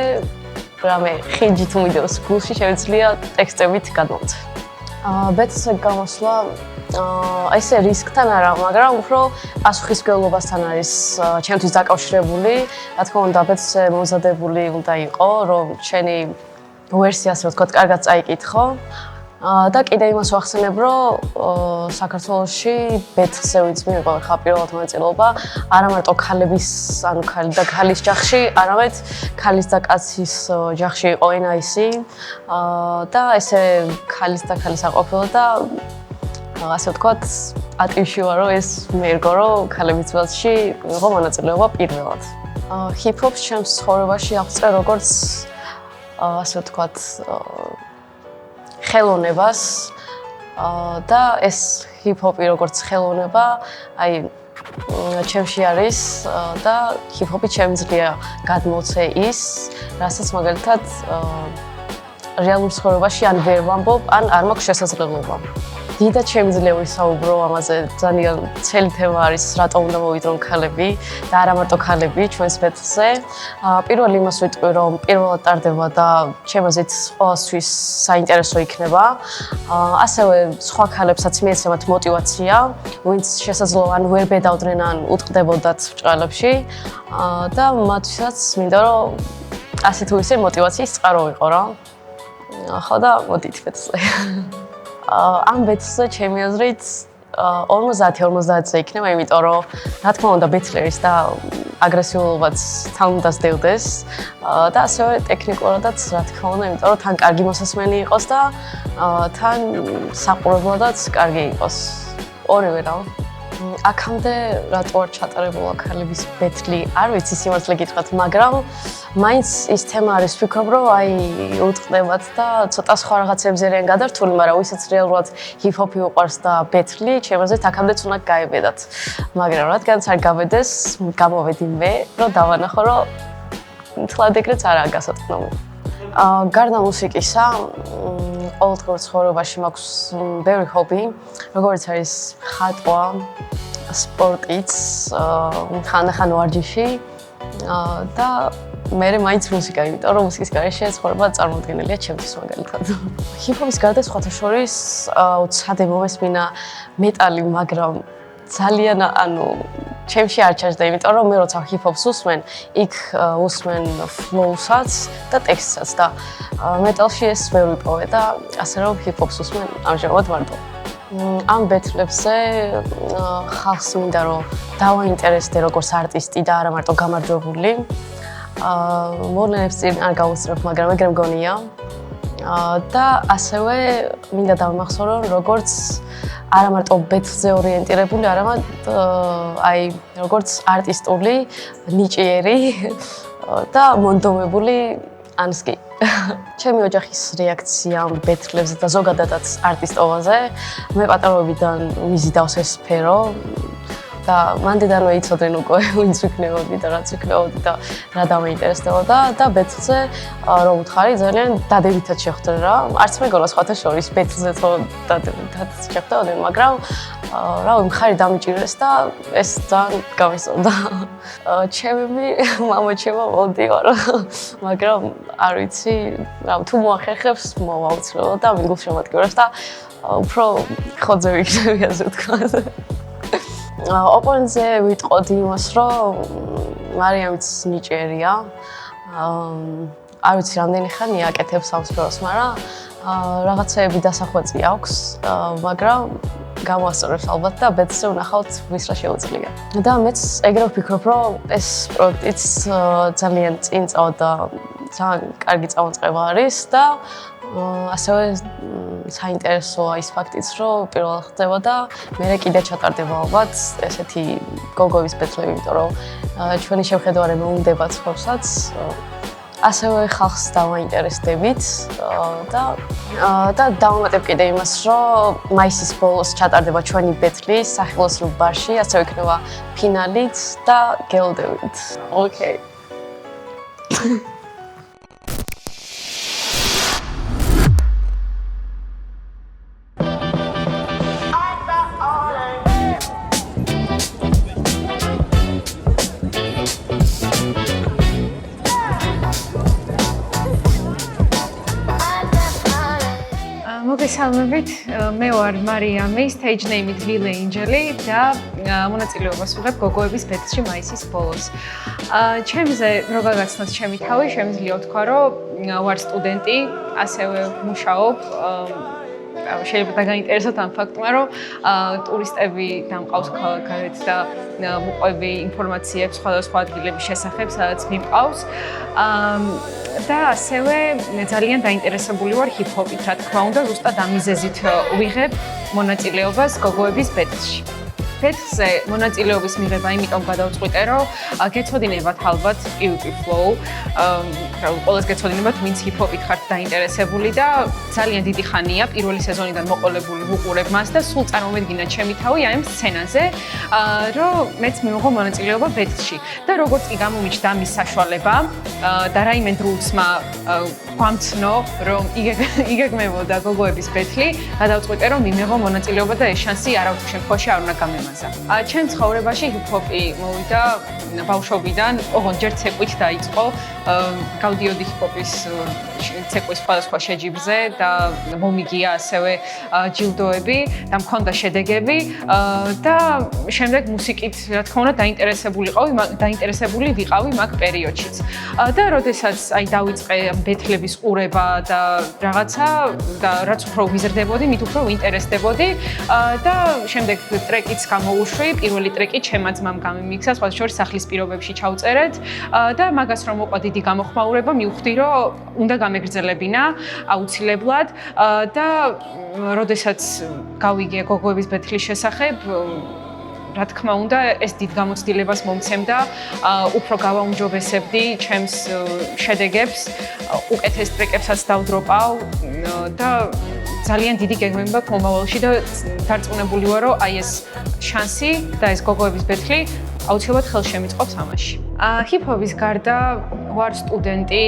რამე ხინჯი თუ მიდევს გულში შემიძლია ტექსტებით გადმოვწე. ბეთლზე გამოსვლა ესე რისკთან არა, მაგრამ უფრო პასუხისმგებლობასთან არის ჩემთვის დაკავშირებული. რა თქმა უნდა, ბეთლზე მომზადებული უნდა იყო, რომ შენი ვერსია, ასე ვთქვათ, კარგად წაიკითხო. და კიდე იმას ვახსენებ, რომ საქართველოში ბეთლზე ვინც მიიღო ხა პირველად მონაწილეობა, არა მარტო ქალების, ანუ ქალი და ქალის ჯახში, არამედ ქალის და კაცის ჯახში იყო NIC და ესე ქალის და ქალის აყოფილა და ასე ვთქვათ, ატივში ვარ, რომ ეს მეერგო, რომ ქალების ბელტში მიიღო მონაწილეობა პირველად. ჰიპ-ჰოპს ჩემს ცხოვრებაში აღწევ როგორც ასე ვთქვათ, ხელოვნებას და ეს ჰიპ-ჰოპი როგორც ხელოვნება, აი ჩემში არის და ჰიპ-ჰოპი შემიძლია გადმოცე ის, რასაც მაგალითად რეალურ ცხოვრებაში ან ვერ ვამბობ, ან არ მაქვს შესაძლებლობა. დიდად შემიძლია ვისაუბრო ამაზე. ძალიან ცელი თემა არის, რატომ უნდა მოვიდრონ ქალები და არა მარტო ქალები ჩვენს ბეთლზე. პირველ იმას ვიტყვი, რომ პირველად ტარდება და ჩემ აზრით ყოველთვის საინტერესო იქნება. ასევე სხვა ქალებსაც მიეცემათ мотиваცია, ვინც შესაძლოა ან ვერ ბედავდნენ, ან უტყდებოდათ ბჭყალებში და მათთვისაც მინდა რომ ასე თუ ისე мотиваციის წყარო ვიყო რა. ხო და მოდით ბეთლზე. ამ ბეთლზე ჩემი აზრით 50-50-ზე იქნება, იმიტომ რომ რა თქმა უნდა ბეთლერის და აგრესიულობაც თან უნდა სდევდეს და ასევე ტექნიკურადაც რა თქმა უნდა, იმიტომ რომ თან კარგი მოსასმენი იყოს და თან საყურებლადაც კარგი იყოს. ორივე რა. აქამდე რატო არ ჩატარებულა ქალების ბეთლი? არ ვიცი სიმართლე გითხრათ, მაგრამ მაინც ის თემა არის, ვფიქრობ, რომ აი უტყდებათ და ცოტა სხვა რაღაცებზე არიან გადართული, მაგრამ ვისაც რეალურად ჰიპ-ჰოპი უყვარს და ბეთლი, ჩემ აზრით აქამდეც უნდა გაებედათ. მაგრამ რადგანაც არ გავედეს, გამოვედი მე, რომ დავანახო, რომ თლად ეგრეც არაა გასატყნომი. გარდა მუსიკისა, ყოველდღიურ ცხოვრებაში მაქვს ბევრი ჰობი, როგორც არის ხატვა, სპორტიც, ხანდახან ვარჯიში და მე მაინც მუსიკა, იმიტომ რომ მუსიკის გარეშე ცხოვრება წარმოუდგენელია ჩემთვის მაგალითად. ჰიპ-ჰოპის გარდა სხვათა შორის უცადე მომესმინა მეტალი, მაგრამ ძალიან ჩემში არ ჩაჯდა, იმიტომ რომ მე როცა ჰიპ-ჰოპს უსმენ, იქ უსმენ ფლოუსაც და ტექსტსაც და მეტალში ეს ვერ ვიპოვე და ასე რომ ჰიპ-ჰოპს უსმენ ამჟამად მარტო. ამ ბეთლებზე ხალხს მინდა რომ დავაინტერესდე როგორც არტისტი და არა მარტო გამარჯვებული. მოვლენებს წინ არ გავუსწრებ, მაგრამ ეგრე მგონია. და ასევე მინდა დავიმახსოვრო როგორც არა მარტო ბეთლზე ორიენტირებული, არამედ აი როგორც არტისტული, ნიჭიერი და მონდომებული ანსკი. ჩემი ოჯახის რეაქცია ბეთლებზე და ზოგადადაც არტისტობაზე, მე პატარობიდან მიზიდავს ეს სფერო და მანდიდანვე იცოდნენ უკვე ვინც ვიქნებოდი და რაც ვიქნებოდი და რა დამაინტერესდებოდა და ბეთლზე რომ უთხარი ძალიან დადებითად შეხვდნენ რა. არც მეგონა სხვათა შორის ბეთლზე თო დადებითად შეხვდნენ, მაგრამ რავი მხარი დამიჭირეს და ეს ძალიან გამისწორდა. ჩემები მამაჩემა მოდივარ, მაგრამ არ ვიცი, რა თუ მოახერხებს მოვა უცლელად და მიგულ შემოადგურებს და უფრო ხოძე ვიქნები ასე ვთქვათ. ოპონენტზე ვიტყოდი იმას, რომ მარიამიც ნიჭიერია. არ ვიცი რამდენი ხანია აკეთებს ამ სფეროს, მაგრამ რაღაცეები დასახვეწი აქვს, მაგრამ გამოასწორებს ალბათ და ბეთლზე ვნახავთ ვის რა შეუძლია. და მეც ეგრე ვფიქრობ, რომ ეს პროექტიც ძალიან წინ წავდა, ძალიან კარგი წამოწყება არის და ასევე საინტერესოა ის ფაქტიც, რომ პირველად ხდება და მე კიდე ჩატარდება ალბათ ესეთი გოგოების ბეთლები, იმიტომ რომ ჩვენი შეხედვარება უნდება ცხოვრებსაც. ასევე ხალხს დავაინტერესდებით და დავამატებ კიდე იმას, რომ მაისის ბოლოს ჩატარდება ჩვენი ბეთლი სახელოსნო ბარში, ასევე იქნება ფინალით და გელოდებით. ოკეი. მოგესალმებით, მე ვარ მარიამი, stage name-ით Lil Angel და მონაწილეობას ვიღებ გოგოების ბეთლში მაისის ბოლოს. ჩემზე რო გაგაცნოთ ჩემი თავი, შემიძლია ვთქვა, რომ ვარ სტუდენტი, ასევე მუშაობ. შეიძლება დაგაინტერესოთ ამ ფაქტმა, რომ ტურისტები დამყავს ქალაქგარეთ და მოყვები ინფორმაციებს სხვადასხვა ადგილების შესახებ, სადაც მიმყავს. და ასევე ძალიან დაინტერესებული ვარ ჰიპ-ჰოპით, რა თქმა უნდა, ზუსტად ამ მიზეზით ვიღებ მონაწილეობას გოგოების ბეთლში. ბეთლზე მონაწილეობის მიღება იმიტომ გადავწყვიტე, რომ გეცოდინებათ ალბათ PvP Flow. ყველას გეცოდინებათ, ვინც ჰიპ-ჰოპით ხართ დაინტერესებული და ძალიან დიდი ხანია პირველი სეზონიდან მოყოლებული ვუყურებ მას და სულ წარმომედგინა ჩემი თავი აი ამ სცენაზე, რომ მეც მივიღო მონაწილეობა ბეთლში. და როგორც კი გამომიჩნდა მის საშუალება და რაიმე დრუსმა გვამცნო, რომ იგეგმებოდა გოგოების ბეთლი, გადავწყვიტე, რომ მიმიღო მონაწილეობა და ეს შანსი არავითარ შემთხვევაში არ უნდა გამემაზა. ჩემ ცხოვრებაში ჰიპ-ჰოპი მოვიდა ბავშვობიდან, ოღონდ ჯერ ცეკვით დაიწყო. გავდიოდი ჰიპ-ჰოპის ცეკვის სხვადასხვა შეჯიბრზე და მომიგია ასევე ჯილდოები და მქონდა შედეგები და შემდეგ მუსიკით, რა თქმა უნდა, დაინტერესებული ვიყავი მაგ პერიოდშიც. და როდესაც აი დავიწყე ბეთლების ყურება და რაღაცა და რაც უფრო ვიზრდებოდი, მით უფრო ვინტერესდებოდი და შემდეგ ტრეკიც გამოუშვი, პირველი ტრეკი ჩემმა ძმამ გამიმიქსა, სხვა შორის სახლის პირობებში ჩავწერეთ და მაგას რომ მოყვა დიდი გამოხმაურება, მივხვდი, რომ უნდა გამეგრძელებინა აუცილებლად და როდესაც გავიგე გოგოების ბეთლის შესახებ, რა თქმა უნდა, ეს დიდ გამოცდილებას მომცემდა, უფრო გავაუმჯობესებდი ჩემს შედეგებს, უკეთეს ტრეკებსაც დავდროპავ და ძალიან დიდი გეგმები მაქვს მომავალში და დარწმუნებული ვარ, რომ აი ეს შანსი და ეს გოგოების ბეთლი აუცილებლად ხელს შემიწყობს ამაში. ჰიპ-ჰოპის გარდა ვარ სტუდენტი,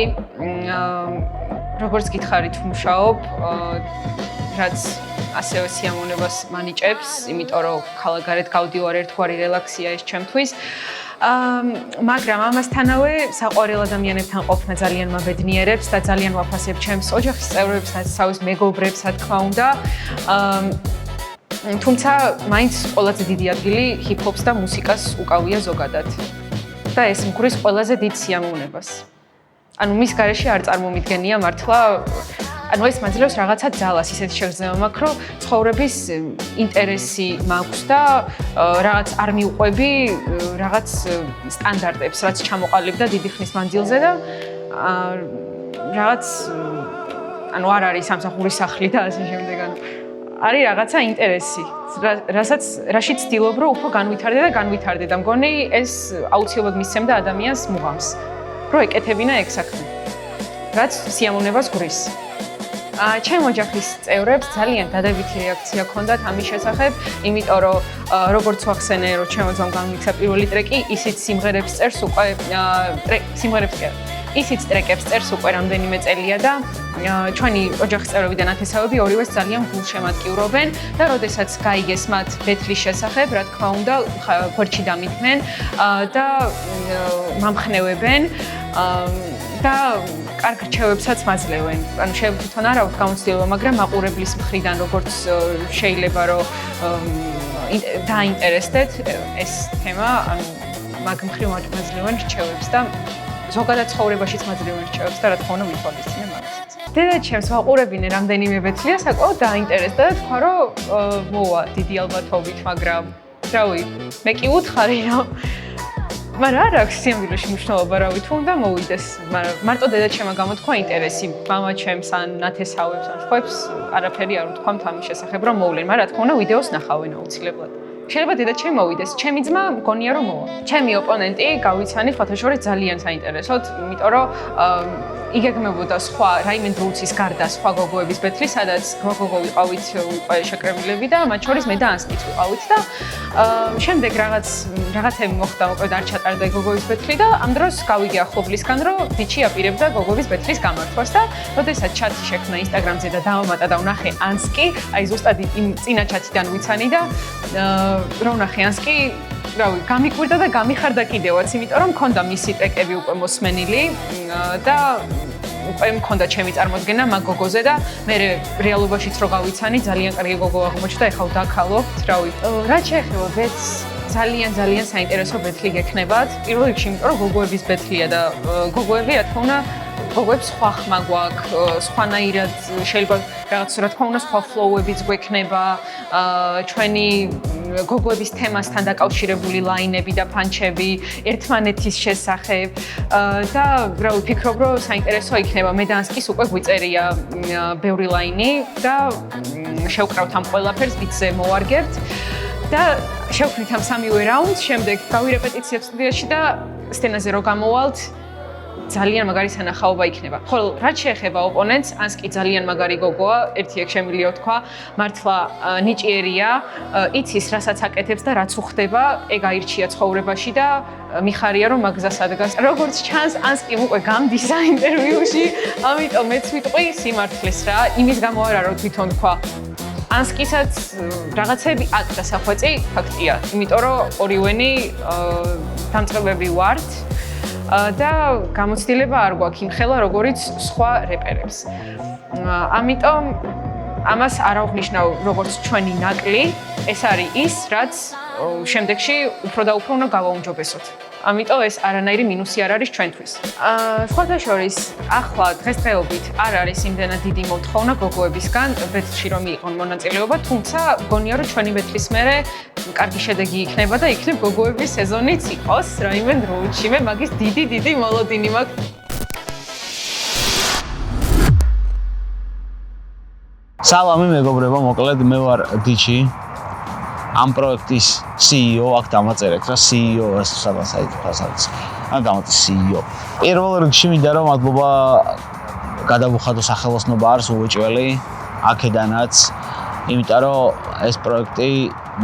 როგორც გითხარით, ვმუშაობ, რაც ასევე სიამოვნებას მანიჭებს, იმიტომ რომ ქალაქგარეთ გავდივარ, ერთგვარი რელაქსია ეს ჩემთვის. მაგრამ ამასთანავე საყვარელ ადამიანებთან ყოფნა ძალიან მაბედნიერებს და ძალიან ვაფასებ ჩემს ოჯახის წევრებს, თავის მეგობრებს, რა თქმა უნდა. თუმცა მაინც ყველაზე დიდი ადგილი ჰიპ-ჰოპს და მუსიკას უკავია ზოგადად. და ეს მგრის ყველაზე დიდ სიამოვნებას. ანუ მის გარეშე არ წარმომიდგენია მართლა ანუ ეს მაძლევს რაღაცა ძალას, ისეთი შეგრძნება მაქვს, რომ ცხოვრების ინტერესი მაქვს და რაღაც არ მივყვები რაღაც სტანდარტებს, რაც ჩამოყალიბდა დიდი ხნის მანძილზე და რაღაც ანუ არ არის სამსახურის სახლი და ასე შემდეგ. არის რაღაცა ინტერესი, რაში ცდილობ, რომ უფრო განვითარდე და მგონი ეს აუცილებლად მისცემდა ადამიანს მუღამს, რომ ეკეთებინა ეგ საქმე, რაც სიამოვნებას გვრის. ჩემ ოჯახის წევრებს ძალიან დადებითი რეაქცია ჰქონდათ ამის შესახებ, იმიტომ რომ როგორც ვახსენე, რომ ჩემო ძმამ გამიმიქსა პირველი ტრეკი, ისიც სიმღერებს წერს უკვე ისიც ტრეკებს წერს უკვე რამდენიმე წელია და ჩვენი ოჯახის წევრები და ნათესავები ორივეს ძალიან გულშემატკივრობენ და როდესაც გაიგეს მათ ბეთლის შესახებ, რა თქმა უნდა, გვერდში დამიდგნენ და მამხნევებენ და კარგ რჩევებსაც მაძლევენ. ანუ შეიძლება თვითონ არ აქვს გამოცდილება, მაგრამ მაყურებლის მხრიდან როგორც შეიძლება რომ დაინტერესდეთ ეს თემა, ანუ მაგ მხრივ მაძლევენ რჩევებს და ზოგადად ცხოვრებაშიც მაძლევენ რჩევებს და რა თქმა უნდა მითვალისწინებ ამასაც. დედაჩემს ვაყურებინე რამდენიმე ბეთლია, საკმაოდ დაინტერესდა და თქვა რომ მოვა დიდი ალბათობით, მაგრამ რავი, მე კი უთხარი რომ მაგრამ არ აქვს სიამოვნებაში მნიშვნელობა, რავი, თუ უნდა მოვიდეს, მაგრამ მარტო დედაჩემმა გამოთქვა ინტერესი, მამაჩემს ან ნათესავებს ან სხვებს არაფერი არ უთქვამთ ამის შესახებ, რომ მოვლენ, მაგრამ რა თქმა უნდა ვიდეოს ნახავენ აუცილებლად. შეიძლება დედაჩემი მოვიდეს, ჩემი ძმა მგონია რომ მოვა. ჩემი ოპონენტი გავიცანი ფოთაშორის ძალიან საინტერესოდ, იმიტომ რომ იგეგმებოდა სხვა რაიმე დრუცის გარდა სხვა გოგოების ბეთლი, სადაც გოგო ვიყავით უკვე შეკრებილები და მათ შორის მე და ანსკიც ვიყავით და შემდეგ რაღაცები მოხდა, მოკლედ არ ჩატარდა გოგოების ბეთლი და ამ დროს გავიგე ახლობლისგან, რომ ბიჭი აპირებდა გოგოების ბეთლის გამართვას და როდესაც ჩატი შექმნა ინსტაგრამზე და დავამატა და ვნახე ანსკი, აი ზუსტად იმ წინა ჩატიდან ვიცანი და რომ ვნახე ანსკი რავი, გამიკვირდა და გამიხარდა კიდევაც, იმიტომ რომ მქონდა მისი ტრეკები უკვე მოსმენილი და უკვე მქონდა ჩემი წარმოდგენა მაგ გოგოზე და მე რეალობაშიც რო გავიცანი, ძალიან კარგი გოგო აღმოჩნდა, ეხლა ვდაქალობთ, რავი. რაც შეეხება ბეთს, ძალიან საინტერესო ბეთლი გექნებათ. პირველ რიგში, იმიტომ რომ გოგოების ბეთლია და გოგოები, რა თქმა უნდა, გოგოებს სხვა ხმა გვაქვს, სხვანაირად შეიძლება რაღაც რა თქმა უნდა სხვა ფლოუებიც გვექნება, ჩვენი გოგოების თემასთან დაკავშირებული ლაინები და პანჩები ერთმანეთის შესახებ და რა ვფიქრობ, რომ საინტერესო იქნება. მე და ანსკის უკვე გვიწერია ბევრი ლაინი და შევკრავთ ამ ყველაფერს, ბიტზე მოვარგებთ და შევქმნით ამ სამივე რაუნდს, შემდეგ გავირეპეტიციებ სტუდიაში და სცენაზე რო გამოვალთ, ძალიან მაგარი სანახაობა იქნება. ხოლო რაც შეეხება ოპონენტს, ანს კი ძალიან მაგარი გოგოა, ერთი ეგ შემიძლია თქვა, მართლა ნიჭიერია, იცის რასაც აკეთებს და რაც უხდება, ეგ აირჩია ცხოვრებაში და მიხარია რომ მაგზას ადგას. როგორც ჩანს, ანს კი უკვე გამდის ინტერვიუში, ამიტომ მეც ვიტყვი სიმართლეს რა, იმის გამო არა რომ თვითონ თქვა ანსკისაც რაღაცები აქ დასახვეწი ფაქტია, იმიტომ რომ ორივენი დამწყებები ვართ და გამოცდილება არ გვაქვს იმ ხელა, როგორიც სხვა რეპერებს. ამიტომ ამას არ აღნიშნავ როგორც ჩვენი ნაკლი, ეს არის ის, რაც შემდეგში უფრო და უფრო უნდა გავაუმჯობესოთ. ამიტომ ეს არანაირი მინუსი არ არის ჩვენთვის. სხვათა შორის, ახლა დღესდღეობით არ არის იმდენად დიდი მოთხოვნა გოგოებისგან ბეთლში რომ მიიღონ მონაწილეობა, თუმცა მგონია რომ ჩვენი ბეთლის მერე კარგი შედეგი იქნება და იქნებ გოგოების სეზონიც იყოს რაიმე დროუთში. მე მაგის დიდი მოლოდინი მაქვს. სალამი მეგობრებო, მოკლედ მე ვარ დიჩი. ამ პროექტის CEO აქ დამაწერეთ რა CEO ეს სადაც აიწყასაც. ან დამატე CEO. პირველ რიგში მინდა რომ მადლობა გადავუხადო სახელოსნობა არს უეჭველი აქედანაც, იმიტომ რომ ეს პროექტი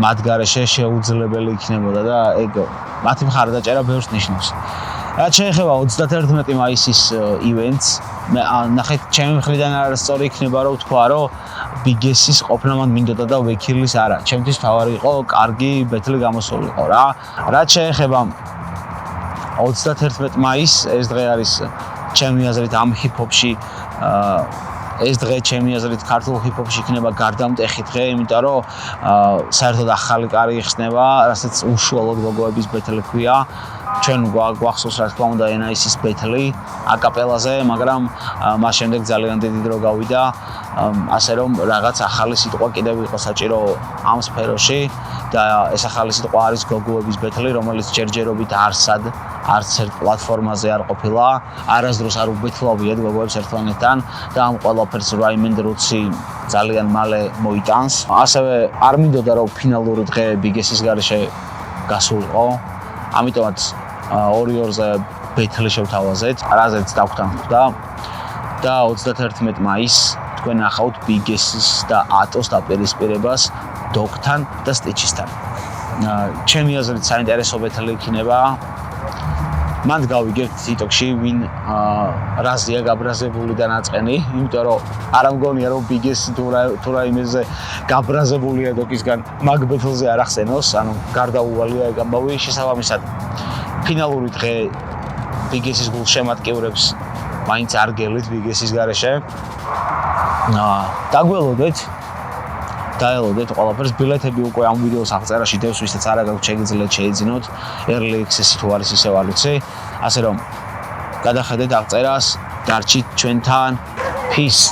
მათ გარეშე შეუძლებელი იქნებოდა და ეგ მათი მხარდაჭერა ბევრს ნიშნავს. რაც შეეხება 31 მაისის ივენტს, მე ნახეთ ჩემი მხრიდან არასწორი იქნება რომ ვთქვა რომ ბიგესის ყოფნა მან მინდოდა და ვექილის არა. ჩემთვის თავარი იყო კარგი ბეთლი გამოსულიყო რა. რაც შეეხება 31 მაისს, ეს დღე არის ჩემი აზრით ამ ჰიპ-ჰოპში ეს დღე ჩემი აზრით ქართულ ჰიპ-ჰოპში იქნება გარდამტეხი დღე, იმიტომ რომ საერთოდ ახალი კარი იხსნება, რასაც უშუალოდ გოგოების ბეთლი ქვია. ჩვენ გვახსოვს რა თქმა უნდა NIS-ის ბეთლი აკაპელაზე, მაგრამ მას შემდეგ ძალიან დიდი დრო გავიდა, ასე რომ რაღაც ახალი სიტყვა კიდევ იყო საჭირო ამ სფეროში და ეს ახალი სიტყვა არის გოგოების ბეთლი, რომელიც ჯერჯერობით არც ერთ პლატფორმაზე არ ყოფილა, არასდროს არ უბეთლავიათ გოგოებს ერთმანეთთან და ამ ყველაფერს რაიმენ დრუცი ძალიან მალე მოიტანს. ასევე არ მინდოდა რომ ფინალური დღე ბიგესის გარეშე გასულიყო, ამიტომაც 2-2-ზე ბეთლი შევთავაზეთ, რაზეც დავხტანხდა და 31 მაისს თქვენ ახავთ ბიგესის და ატოს დაპირისპირებას დოგთან და სტიჩისთან. ჩემი აზრით საინტერესო ბეთლი იქნება. მანდ გავიგებთ TikTok-ში ვინ რაზია გაბრაზებული და ნაწყენი, იმიტომ რომ არ ამგონია რომ ბიგესი თუ რაიმეზე გაბრაზებულია დოკისგან მაგ ბეთლზე არ ახსენოს, ანუ გარდაუვალია ეგ ამბავი. შესაბამისად ფინალური დღე ბიგესის გულშემატკივრებს მაინც არ გელით ბიგესის გარეშე. დაგველოდეთ დაელოდეთ ყველაფერს, ბილეთები უკვე ამ ვიდეოს აღწერაში დევს, ვისაც არ აქვს შეგიძლიათ შეიძინოთ, early access-ი თუ არის ისევ არ ვიცი, ასე რომ გადახედეთ აღწერას, დარჩით ჩვენთან, peace.